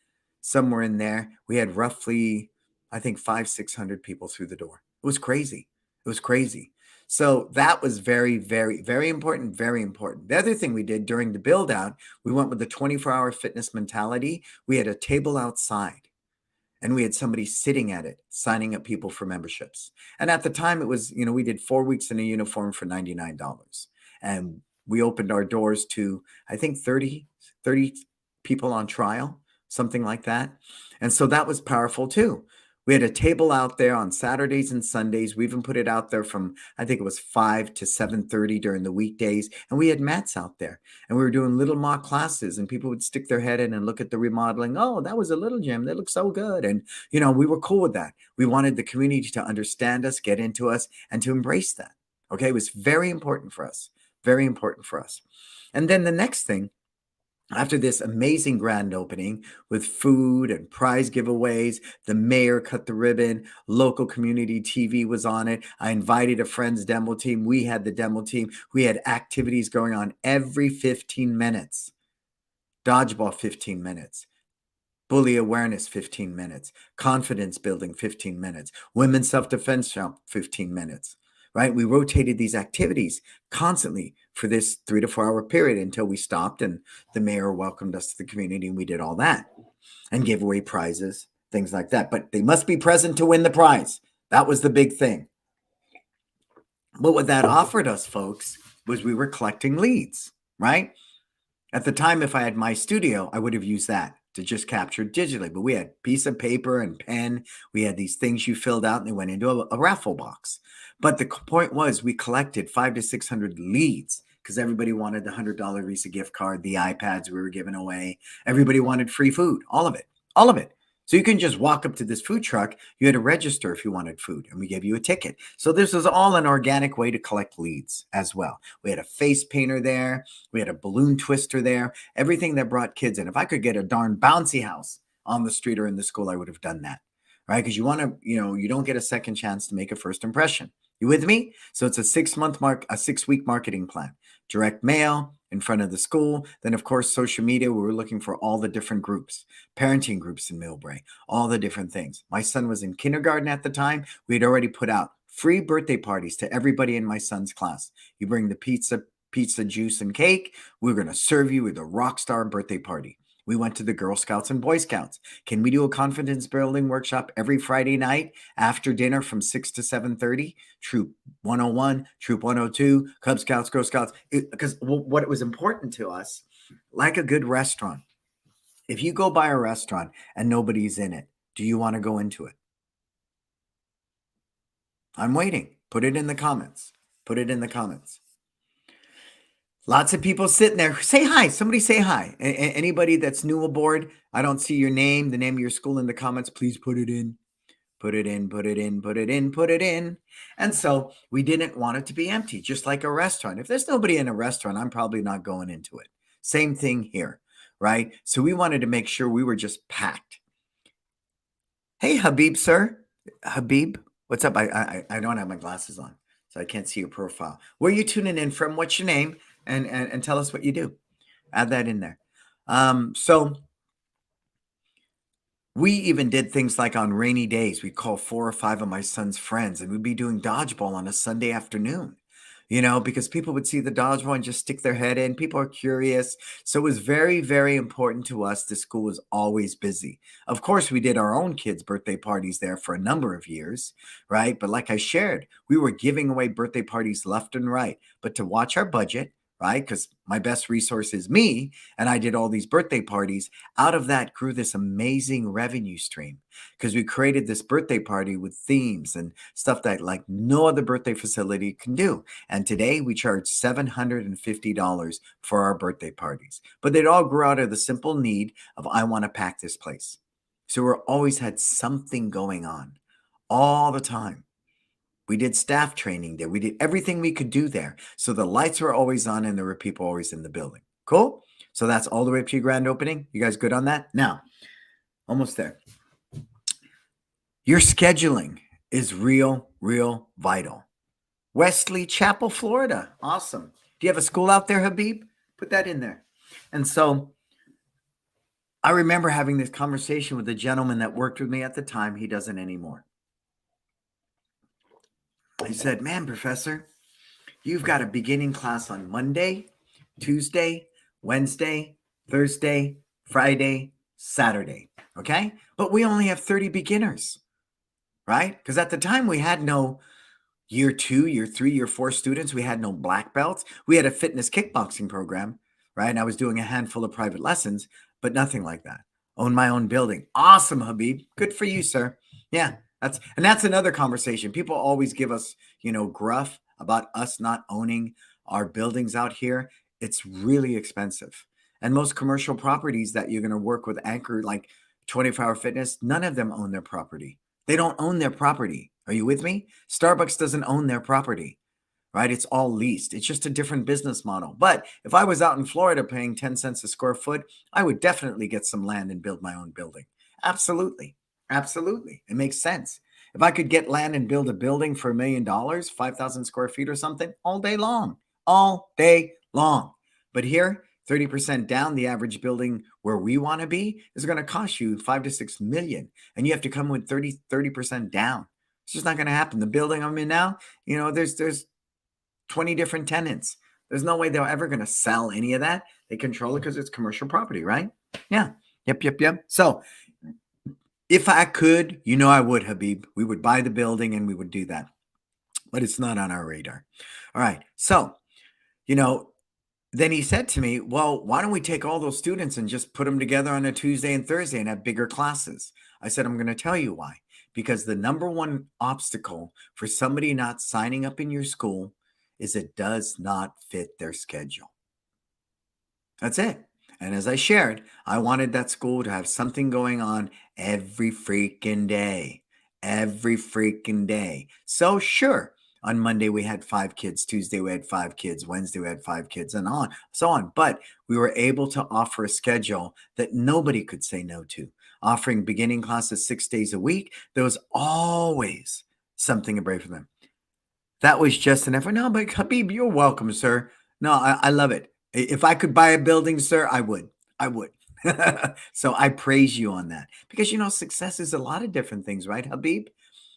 somewhere in there. We had roughly, I think 500-600 people through the door. It was crazy. It was crazy. So that was very, very, very important, very important. The other thing we did during the build out, we went with the 24-hour fitness mentality. We had a table outside and we had somebody sitting at it, signing up people for memberships. And at the time it was, we did 4 weeks in a uniform for $99. And we opened our doors to, I think 30 people on trial, something like that. And so that was powerful too. We had a table out there on Saturdays and Sundays. We even put it out there from, I think it was 5 to 7:30 during the weekdays. And we had mats out there. And we were doing little mock classes. And people would stick their head in and look at the remodeling. Oh, that was a little gym. That looks so good. And, we were cool with that. We wanted the community to understand us, get into us, and to embrace that. Okay? It was very important for us. Very important for us. And then the next thing, after this amazing grand opening with food and prize giveaways, the mayor cut the ribbon, local community TV was on it. I invited a friend's demo team. We had the demo team. We had activities going on every 15 minutes. Dodgeball, 15 minutes. Bully awareness, 15 minutes. Confidence building, 15 minutes. Women's self-defense shop, 15 minutes. Right? We rotated these activities constantly for this 3 to 4 hour period until we stopped and the mayor welcomed us to the community and we did all that and gave away prizes, things like that. But they must be present to win the prize. That was the big thing. But what that offered us, folks, was we were collecting leads, right? At the time, if I had my studio, I would have used that to just capture digitally. But we had piece of paper and pen. We had these things you filled out and they went into a raffle box. But the point was we collected 500 to 600 leads because everybody wanted the $100 Visa gift card, the iPads we were giving away. Everybody wanted free food, all of it, all of it. So you can just walk up to this food truck. You had to register if you wanted food, and we gave you a ticket. So this was all an organic way to collect leads as well. We had a face painter there. We had a balloon twister there. Everything that brought kids in. If I could get a darn bouncy house on the street or in the school, I would have done that, right? Because you want to, you don't get a second chance to make a first impression. You with me? So it's a 6-week marketing plan. Direct mail in front of the school. Then, of course, social media. We were looking for all the different groups, parenting groups in Millbrae, all the different things. My son was in kindergarten at the time. We had already put out free birthday parties to everybody in my son's class. You bring the pizza, juice, and cake. We're going to serve you with a rock star birthday party. We went to the Girl Scouts and Boy Scouts. Can we do a confidence building workshop every Friday night after dinner from 6 to 7:30? Troop 101, Troop 102, Cub Scouts, Girl Scouts. Because what was important to us, like a good restaurant, if you go by a restaurant and nobody's in it, do you want to go into it? I'm waiting. Put it in the comments. Put it in the comments. Lots of people sitting there. Say hi. Somebody say hi. Anybody that's new aboard, I don't see your name, the name of your school in the comments. Please put it in. Put it in, put it in, put it in, put it in. And so we didn't want it to be empty, just like a restaurant. If there's nobody in a restaurant, I'm probably not going into it. Same thing here, right? So we wanted to make sure we were just packed. Hey, Habib, sir. Habib, what's up? I don't have my glasses on, so I can't see your profile. Where are you tuning in from? What's your name? And tell us what you do. Add that in there. So we even did things like on rainy days, we'd call 4 or 5 of my son's friends and we'd be doing dodgeball on a Sunday afternoon, because people would see the dodgeball and just stick their head in. People are curious. So it was very, very important to us. The school was always busy. Of course, we did our own kids' birthday parties there for a number of years, right? But like I shared, we were giving away birthday parties left and right. But to watch our budget, right? Because my best resource is me, and I did all these birthday parties. Out of that grew this amazing revenue stream because we created this birthday party with themes and stuff that like no other birthday facility can do. And today we charge $750 for our birthday parties. But it all grew out of the simple need of I want to pack this place. So we're always had something going on all the time. We did staff training there. We did everything we could do there. So the lights were always on and there were people always in the building. Cool? So that's all the way up to your grand opening. You guys good on that? Now, almost there. Your scheduling is real vital. Wesley Chapel, Florida. Awesome. Do you have a school out there, Habib? Put that in there. And so I remember having this conversation with a gentleman that worked with me at the time. He doesn't anymore. He said, man, Professor, you've got a beginning class on Monday, Tuesday, Wednesday, Thursday, Friday, Saturday. Okay. But we only have 30 beginners, right? Because at the time we had no year 2, year 3, year 4 students. We had no black belts. We had a fitness kickboxing program, right? And I was doing a handful of private lessons, but nothing like that. Own my own building. Awesome, Habib. Good for you, sir. Yeah. That's another conversation. People always give us, gruff about us not owning our buildings out here. It's really expensive. And most commercial properties that you're going to work with anchor like 24-hour fitness, none of them own their property. They don't own their property. Are you with me? Starbucks doesn't own their property, right? It's all leased. It's just a different business model. But if I was out in Florida paying 10 cents a square foot, I would definitely get some land and build my own building. Absolutely. Absolutely. It makes sense. If I could get land and build a building for $1 million, 5,000 square feet or something, all day long. But here, 30% down, the average building where we want to be is going to cost you 5 to 6 million. And you have to come with 30% down. It's just not going to happen. The building I'm in now, there's 20 different tenants. There's no way they're ever going to sell any of that. They control it because it's commercial property, right? Yeah. Yep. So if I could, I would, Habib. We would buy the building and we would do that. But it's not on our radar. All right. So, then he said to me, well, why don't we take all those students and just put them together on a Tuesday and Thursday and have bigger classes? I said, I'm going to tell you why. Because the number one obstacle for somebody not signing up in your school is it does not fit their schedule. That's it. And as I shared, I wanted that school to have something going on every freaking day. So sure, on Monday we had 5 kids, Tuesday we had 5 kids, Wednesday we had 5 kids, and so on. But we were able to offer a schedule that nobody could say no to. Offering beginning classes 6 days a week, there was always something to break for them. That was just an effort. No, but Habib, you're welcome, sir. No, I love it. If I could buy a building, sir, I would. So I praise you on that because, success is a lot of different things, right, Habib?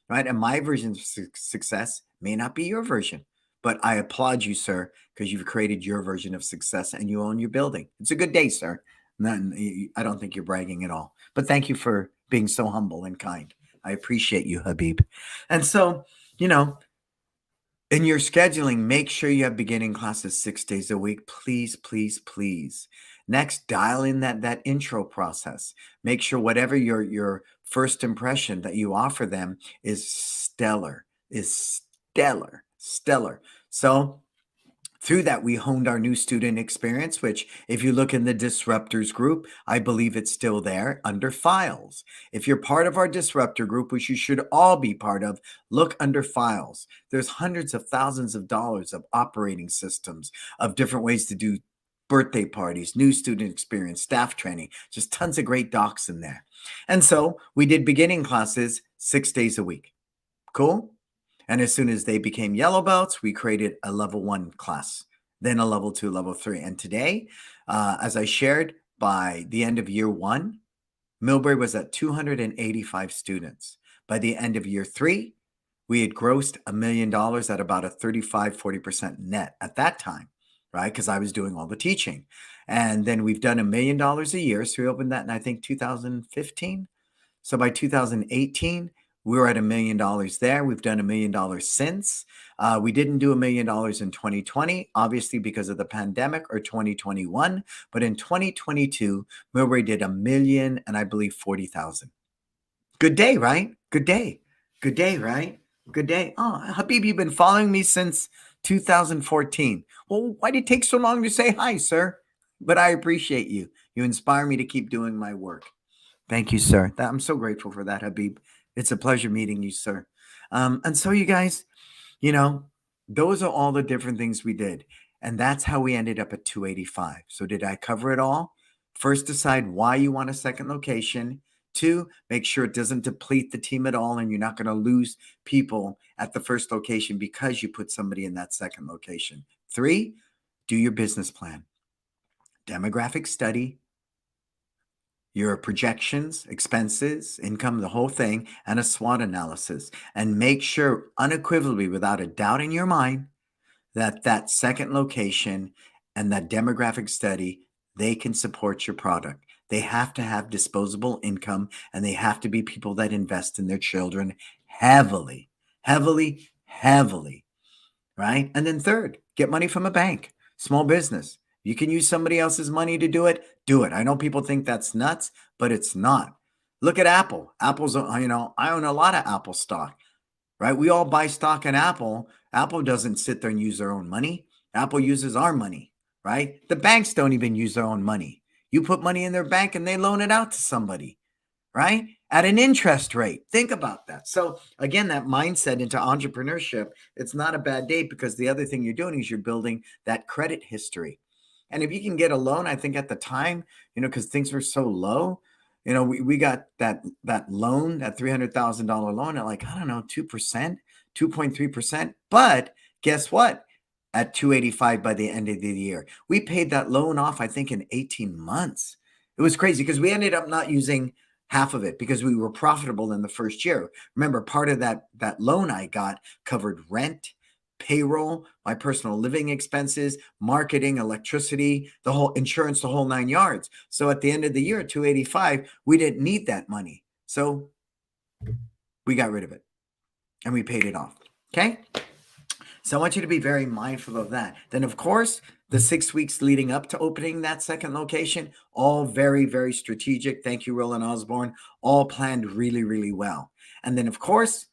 Right. And my version of success may not be your version, but I applaud you, sir, because you've created your version of success and you own your building. It's a good day, sir. I don't think you're bragging at all, but thank you for being so humble and kind. I appreciate you, Habib. And so, in your scheduling, make sure you have beginning classes 6 days a week. Please. Next, dial in that intro process. Make sure whatever your first impression that you offer them is stellar. So through that, we honed our new student experience, which if you look in the disruptors group, I believe it's still there under files. If you're part of our disruptor group, which you should all be part of, look under files. There's hundreds of thousands of dollars of operating systems of different ways to do birthday parties, new student experience, staff training, just tons of great docs in there. And so we did beginning classes 6 days a week. Cool? And as soon as they became yellow belts, we created a level 1 class, then a level 2, level 3. And today, as I shared, by the end of year 1, Millbury was at 285 students. By the end of year 3, we had grossed $1 million at about a 35-40% net at that time, right? Because I was doing all the teaching. And then we've done $1 million a year. So we opened that in, I think, 2015. So by 2018, We were at $1 million there. We've done $1 million since. We didn't do $1 million in 2020, obviously because of the pandemic, or 2021. But in 2022, Millbury did $1 million and I believe 40,000. Good day, right? Good day. Good day, right? Good day. Oh, Habib, you've been following me since 2014. Well, why did it take so long to say hi, sir? But I appreciate you. You inspire me to keep doing my work. Thank you, sir. I'm so grateful for that, Habib. It's a pleasure meeting you, sir. And so, you guys, you know, those are all the different things we did. And that's how we ended up at 285. So did I cover it all? First, decide why you want a second location. 2, make sure it doesn't deplete the team at all and you're not going to lose people at the first location because you put somebody in that second location. 3, do your business plan, demographic study, your projections, expenses, income, the whole thing, and a SWOT analysis. And make sure unequivocally, without a doubt in your mind, that that second location and that demographic study, they can support your product. They have to have disposable income, and they have to be people that invest in their children heavily, heavily, heavily, right? And then 3rd, get money from a bank, small business. You can use somebody else's money to do it. Do it. I know people think that's nuts, but it's not. Look at Apple. Apple's, I own a lot of Apple stock, right? We all buy stock in Apple. Apple doesn't sit there and use their own money. Apple uses our money, right? The banks don't even use their own money. You put money in their bank and they loan it out to somebody, right? At an interest rate. Think about that. So again, that mindset into entrepreneurship, it's not a bad day, because the other thing you're doing is you're building that credit history. And if you can get a loan, I think at the time, because things were so low, we got that loan, that $300,000 loan at 2%, 2.3%. But guess what? At 285 by the end of the year, we paid that loan off, I think, in 18 months. It was crazy because we ended up not using half of it because we were profitable in the first year. Remember, part of that loan I got covered rent, payroll, my personal living expenses, marketing, electricity, the whole insurance, the whole 9 yards. So at the end of the year, 285, we didn't need that money. So we got rid of it and we paid it off. Okay. So I want you to be very mindful of that. Then, of course, the 6 weeks leading up to opening that second location, all very, very strategic. Thank you, Roland Osborne. All planned really, really well. And then, of course,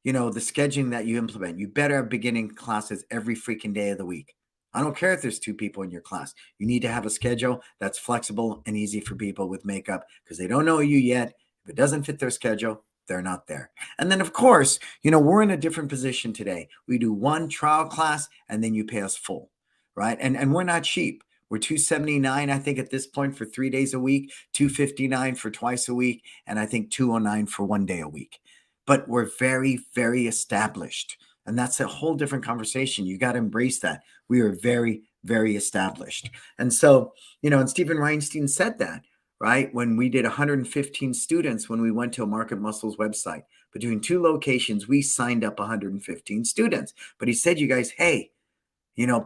the scheduling that you implement. You better have beginning classes every freaking day of the week. I don't care if there's 2 people in your class. You need to have a schedule that's flexible and easy for people with makeup, because they don't know you yet. If it doesn't fit their schedule, they're not there. And then, of course, we're in a different position today. We do 1 trial class and then you pay us full, right? And we're not cheap. We're $279, I think, at this point for 3 days a week, $259 for twice a week, and I think $209 for 1 day a week. But we're very, very established. And that's a whole different conversation. You got to embrace that. We are very, very established. And so, and Stephen Reinstein said that, right? When we did 115 students, when we went to a Market Muscles website, between 2 locations, we signed up 115 students. But he said, you guys, hey,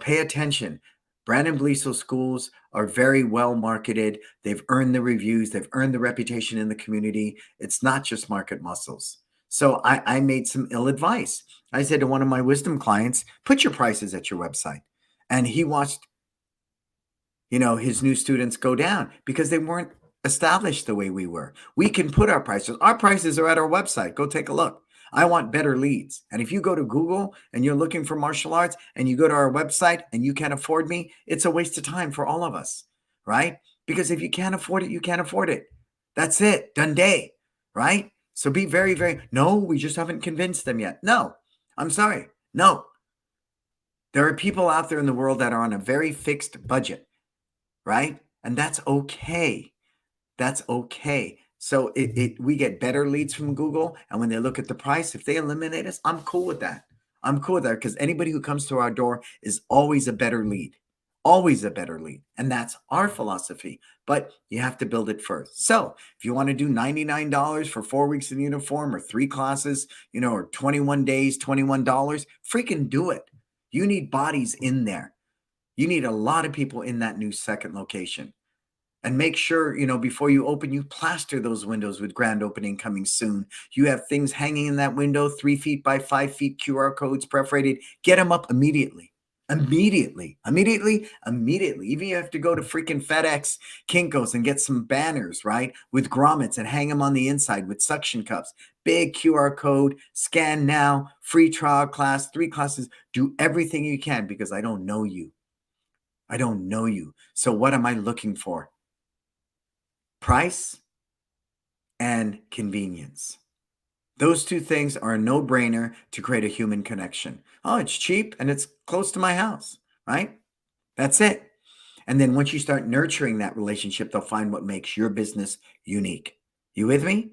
pay attention. Brannon Beliso schools are very well marketed. They've earned the reviews. They've earned the reputation in the community. It's not just Market Muscles. So I made some ill advice. I said to one of my wisdom clients, put your prices at your website. And he watched, his new students go down because they weren't established the way we were. We can put our prices. Our prices are at our website. Go take a look. I want better leads. And if you go to Google and you're looking for martial arts and you go to our website and you can't afford me, it's a waste of time for all of us, right? Because if you can't afford it, you can't afford it. That's it. Done day, right? So be very, very, no, we just haven't convinced them yet. No, I'm sorry. No. There are people out there in the world that are on a very fixed budget, right? And that's okay. That's okay. So we get better leads from Google. And when they look at the price, if they eliminate us, I'm cool with that. I'm cool with that, because anybody who comes to our door is always a better lead. Always a better lead. And that's our philosophy. But you have to build it first. So if you want to do $99 for 4 weeks in uniform, or 3 classes, or 21 days, $21, freaking do it. You need bodies in there. You need a lot of people in that new second location. And make sure, before you open, you plaster those windows with grand opening coming soon. You have things hanging in that window, 3 feet by 5 feet, QR codes perforated. Get them up immediately. Immediately. Even you have to go to freaking FedEx, Kinko's, and get some banners, right? With grommets and hang them on the inside with suction cups. Big QR code, scan now, free trial class, 3 classes. Do everything you can because I don't know you. I don't know you. So what am I looking for? Price and convenience. Those 2 things are a no-brainer to create a human connection. Oh, it's cheap and it's close to my house, right? That's it. And then once you start nurturing that relationship, they'll find what makes your business unique. You with me?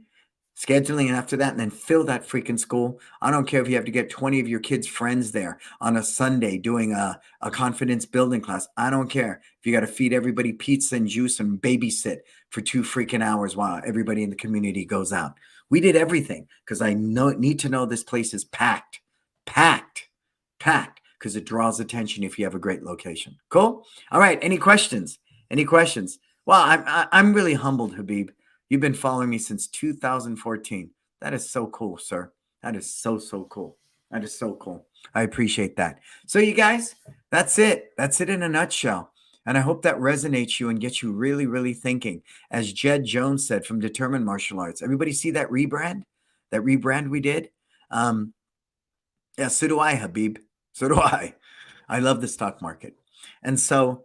Scheduling after that, and then fill that freaking school. I don't care if you have to get 20 of your kids' friends there on a Sunday doing a confidence building class. I don't care if you got to feed everybody pizza and juice and babysit for 2 freaking hours while everybody in the community goes out. We did everything because I need to know this place is packed, because it draws attention if you have a great location. Cool? All right. Any questions? Well, I'm really humbled, Habib. You've been following me since 2014. That is so cool, sir. That is so cool. That is so cool. I appreciate that. So you guys, that's it. That's it in a nutshell. And I hope that resonates you and gets you really, really thinking. As Jed Jones said from Determined Martial Arts, everybody see that rebrand? That rebrand we did? Yeah, so do I, Habib. So do I. I love the stock market. And so,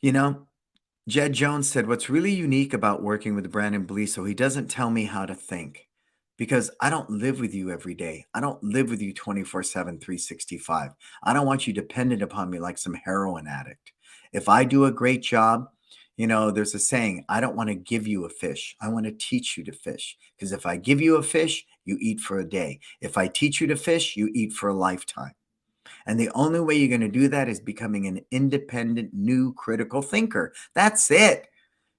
Jed Jones said, what's really unique about working with Brannon Beliso, he doesn't tell me how to think because I don't live with you every day. I don't live with you 24/7, 365. I don't want you dependent upon me like some heroin addict. If I do a great job, there's a saying, I don't want to give you a fish. I want to teach you to fish. Because if I give you a fish, you eat for a day. If I teach you to fish, you eat for a lifetime. And the only way you're going to do that is becoming an independent, new critical thinker. That's it.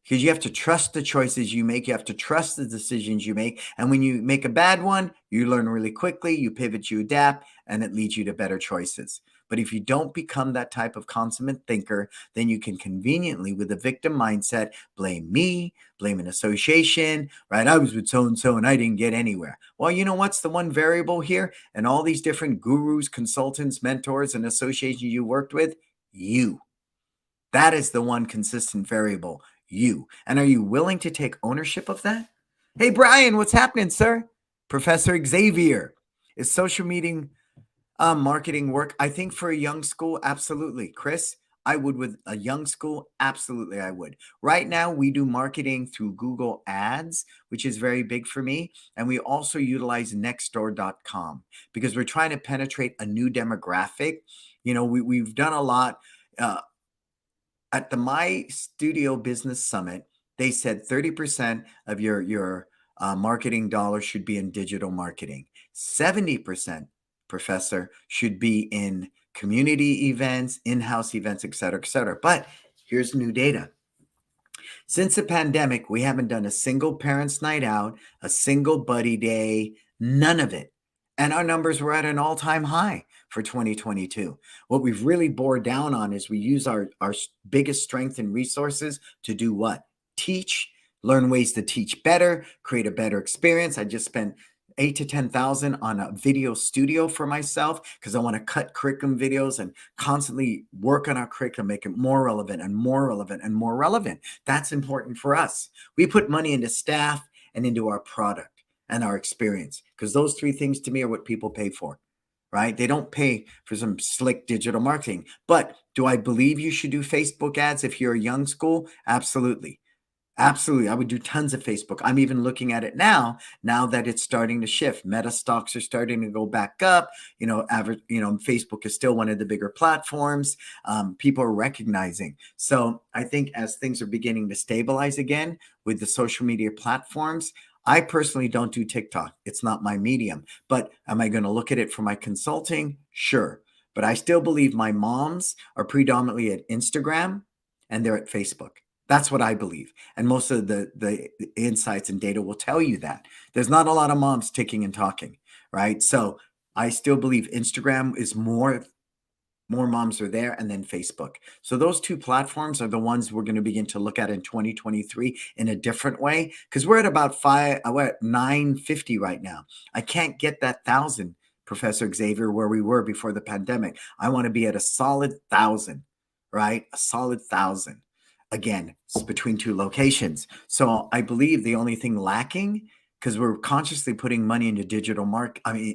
Because you have to trust the choices you make. You have to trust the decisions you make. And when you make a bad one, you learn really quickly, you pivot, you adapt, and it leads you to better choices. But if you don't become that type of consummate thinker, then you can conveniently, with a victim mindset, blame me, blame an association, right? I was with so-and-so and I didn't get anywhere. Well, you know what's the one variable here? And all these different gurus, consultants, mentors, and associations you worked with? You. That is the one consistent variable, you. And are you willing to take ownership of that? Hey, Brian, what's happening, sir? Professor Xavier. Is social media marketing work? I think for a young school, absolutely. Chris, I would with a young school, absolutely I would. Right now, we do marketing through Google Ads, which is very big for me. And we also utilize nextdoor.com because we're trying to penetrate a new demographic. We've done a lot. At the My Studio Business Summit, they said 30% of your marketing dollars should be in digital marketing. 70%, Professor, should be in community events, in-house events, et cetera, et cetera. But here's new data. Since the pandemic, we haven't done a single parents' night out, a single buddy day, none of it. And our numbers were at an all-time high for 2022. What we've really bore down on is we use our biggest strength and resources to do what? Teach, learn ways to teach better, create a better experience. I just spent $8,000 to $10,000 on a video studio for myself because I want to cut curriculum videos and constantly work on our curriculum, make it more relevant and more relevant and more relevant. That's important for us. We put money into staff and into our product and our experience because those 3 things to me are what people pay for, right? They don't pay for some slick digital marketing. But do I believe you should do Facebook ads if you're a young school? Absolutely. Absolutely. I would do tons of Facebook. I'm even looking at it now that it's starting to shift. Meta stocks are starting to go back up. Facebook is still one of the bigger platforms. People are recognizing. So I think as things are beginning to stabilize again with the social media platforms, I personally don't do TikTok. It's not my medium. But am I going to look at it for my consulting? Sure. But I still believe my moms are predominantly at Instagram and they're at Facebook. That's what I believe. And most of the insights and data will tell you that. There's not a lot of moms ticking and talking, right? So I still believe Instagram is more More moms are there, and then Facebook. So those two platforms are the ones we're going to begin to look at in 2023 in a different way, because we're at about we're at 950 right now. I can't get that 1,000, Professor Xavier, where we were before the pandemic. I want to be at a solid 1,000, right? A solid 1,000. Again, it's between two locations. So I believe the only thing lacking, because we're consciously putting money into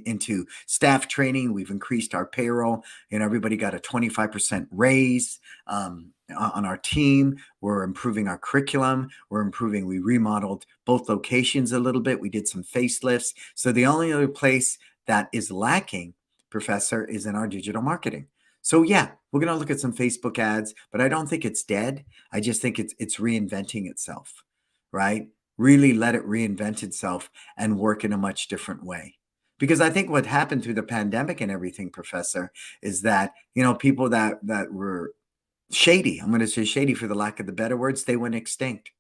into staff training. We've increased our payroll. Everybody got a 25% raise on our team. We're improving our curriculum. We remodeled both locations a little bit. We did some facelifts. So the only other place that is lacking, Professor, is in our digital marketing. So yeah, we're going to look at some Facebook ads, but I don't think it's dead. I just think it's reinventing itself, right? Really let it reinvent itself and work in a much different way. Because I think what happened through the pandemic and everything, Professor, is that, people that were shady, I'm going to say shady for the lack of the better words, they went extinct.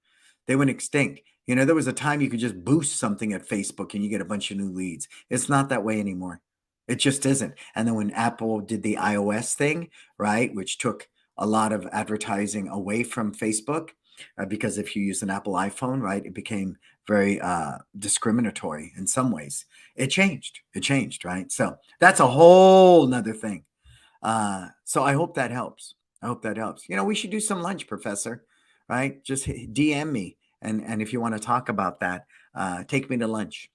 There was a time you could just boost something at Facebook and you get a bunch of new leads. It's not that way anymore. It just isn't. And then when Apple did the iOS thing, right, which took a lot of advertising away from Facebook, because if you use an Apple iPhone, right, it became very discriminatory in some ways. It changed, right? So that's a whole nother thing. So I hope that helps. We should do some lunch, Professor, right? Just DM me. And if you want to talk about that, take me to lunch.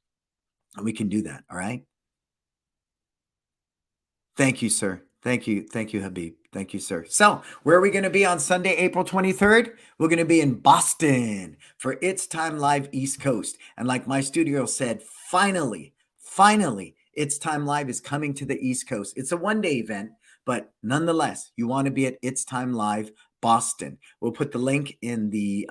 And we can do that, all right? Thank you, sir. Thank you, Habib. Thank you, sir. So, where are we going to be on Sunday, April 23rd? We're going to be in Boston for It's Time Live East Coast. And like my studio said, finally, It's Time Live is coming to the East Coast. It's a one-day event, but nonetheless, you want to be at It's Time Live Boston. We'll put the link in the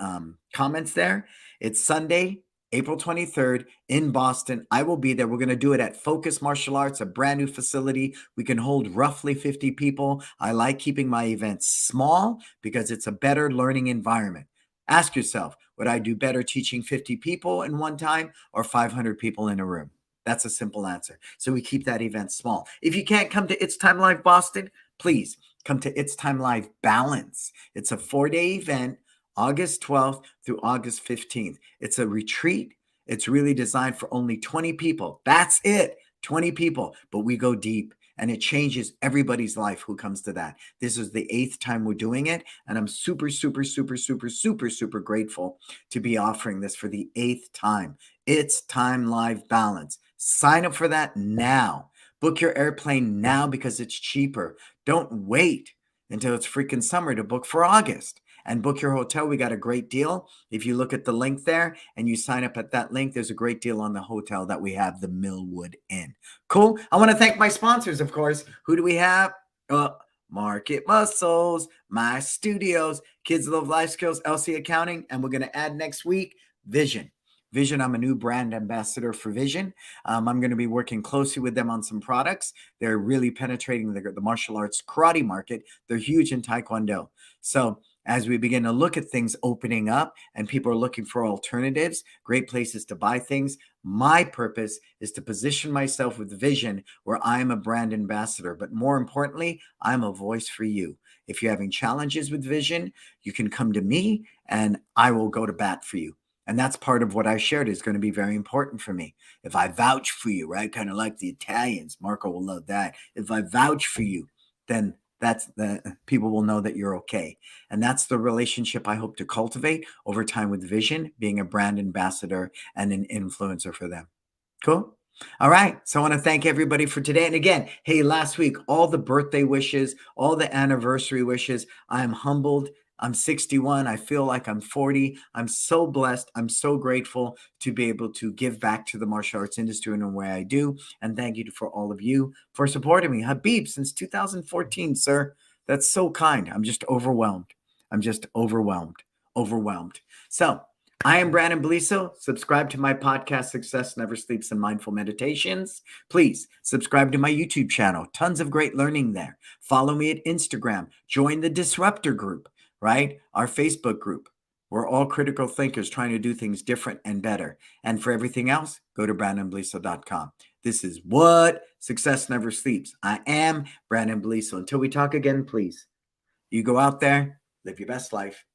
comments there. It's Sunday, April 23rd in Boston. I will be there. We're going to do it at Focus Martial Arts, a brand new facility. We can hold roughly 50 people. I like keeping my events small because it's a better learning environment. Ask yourself, would I do better teaching 50 people in one time or 500 people in a room? That's a simple answer. So we keep that event small. If you can't come to It's Time Live Boston, please come to It's Time Live Balance. It's a 4-day event, August 12th through August 15th. It's a retreat. It's really designed for only 20 people. That's it, 20 people. But we go deep, and it changes everybody's life who comes to that. This is the 8th time we're doing it, and I'm super, super, super, super, super, super grateful to be offering this for the 8th time. It's Time Live Balance. Sign up for that now. Book your airplane now because it's cheaper. Don't wait until it's freaking summer to book for August. And book your hotel. We got a great deal. If you look at the link there and you sign up at that link, there's a great deal on the hotel that we have, the Millwood Inn. Cool. I want to thank my sponsors, of course. Who do we have? Market Muscles, My Studios, Kids Love Life Skills, LC Accounting. And we're going to add next week, Vision. I'm a new brand ambassador for Vision. I'm going to be working closely with them on some products. They're really penetrating the martial arts karate market. They're huge in Taekwondo. So as we begin to look at things opening up and people are looking for alternatives, great places to buy things, my purpose is to position myself with Vision where I'm a brand ambassador. But more importantly, I'm a voice for you. If you're having challenges with Vision, you can come to me and I will go to bat for you. And that's part of what I shared is going to be very important for me. If I vouch for you, right? Kind of like the Italians, Marco will love that. If I vouch for you, then that's the people will know that you're okay. And that's the relationship I hope to cultivate over time with Vision, being a brand ambassador and an influencer for them. Cool. All right. So I want to thank everybody for today. And again, hey, last week, all the birthday wishes, all the anniversary wishes, I am humbled. I'm 61. I feel like I'm 40. I'm so blessed. I'm so grateful to be able to give back to the martial arts industry in a way I do. And thank you for all of you for supporting me. Habib, since 2014, sir. That's so kind. I'm just overwhelmed. Overwhelmed. So I am Brannon Beliso. Subscribe to my podcast, Success Never Sleeps and Mindful Meditations. Please subscribe to my YouTube channel. Tons of great learning there. Follow me at Instagram. Join the Disruptor group. Right? Our Facebook group. We're all critical thinkers trying to do things different and better. And for everything else, go to brandonbeliso.com. This is What Success never sleeps. I am Brannon Beliso. Until we talk again, please, you go out there, live your best life.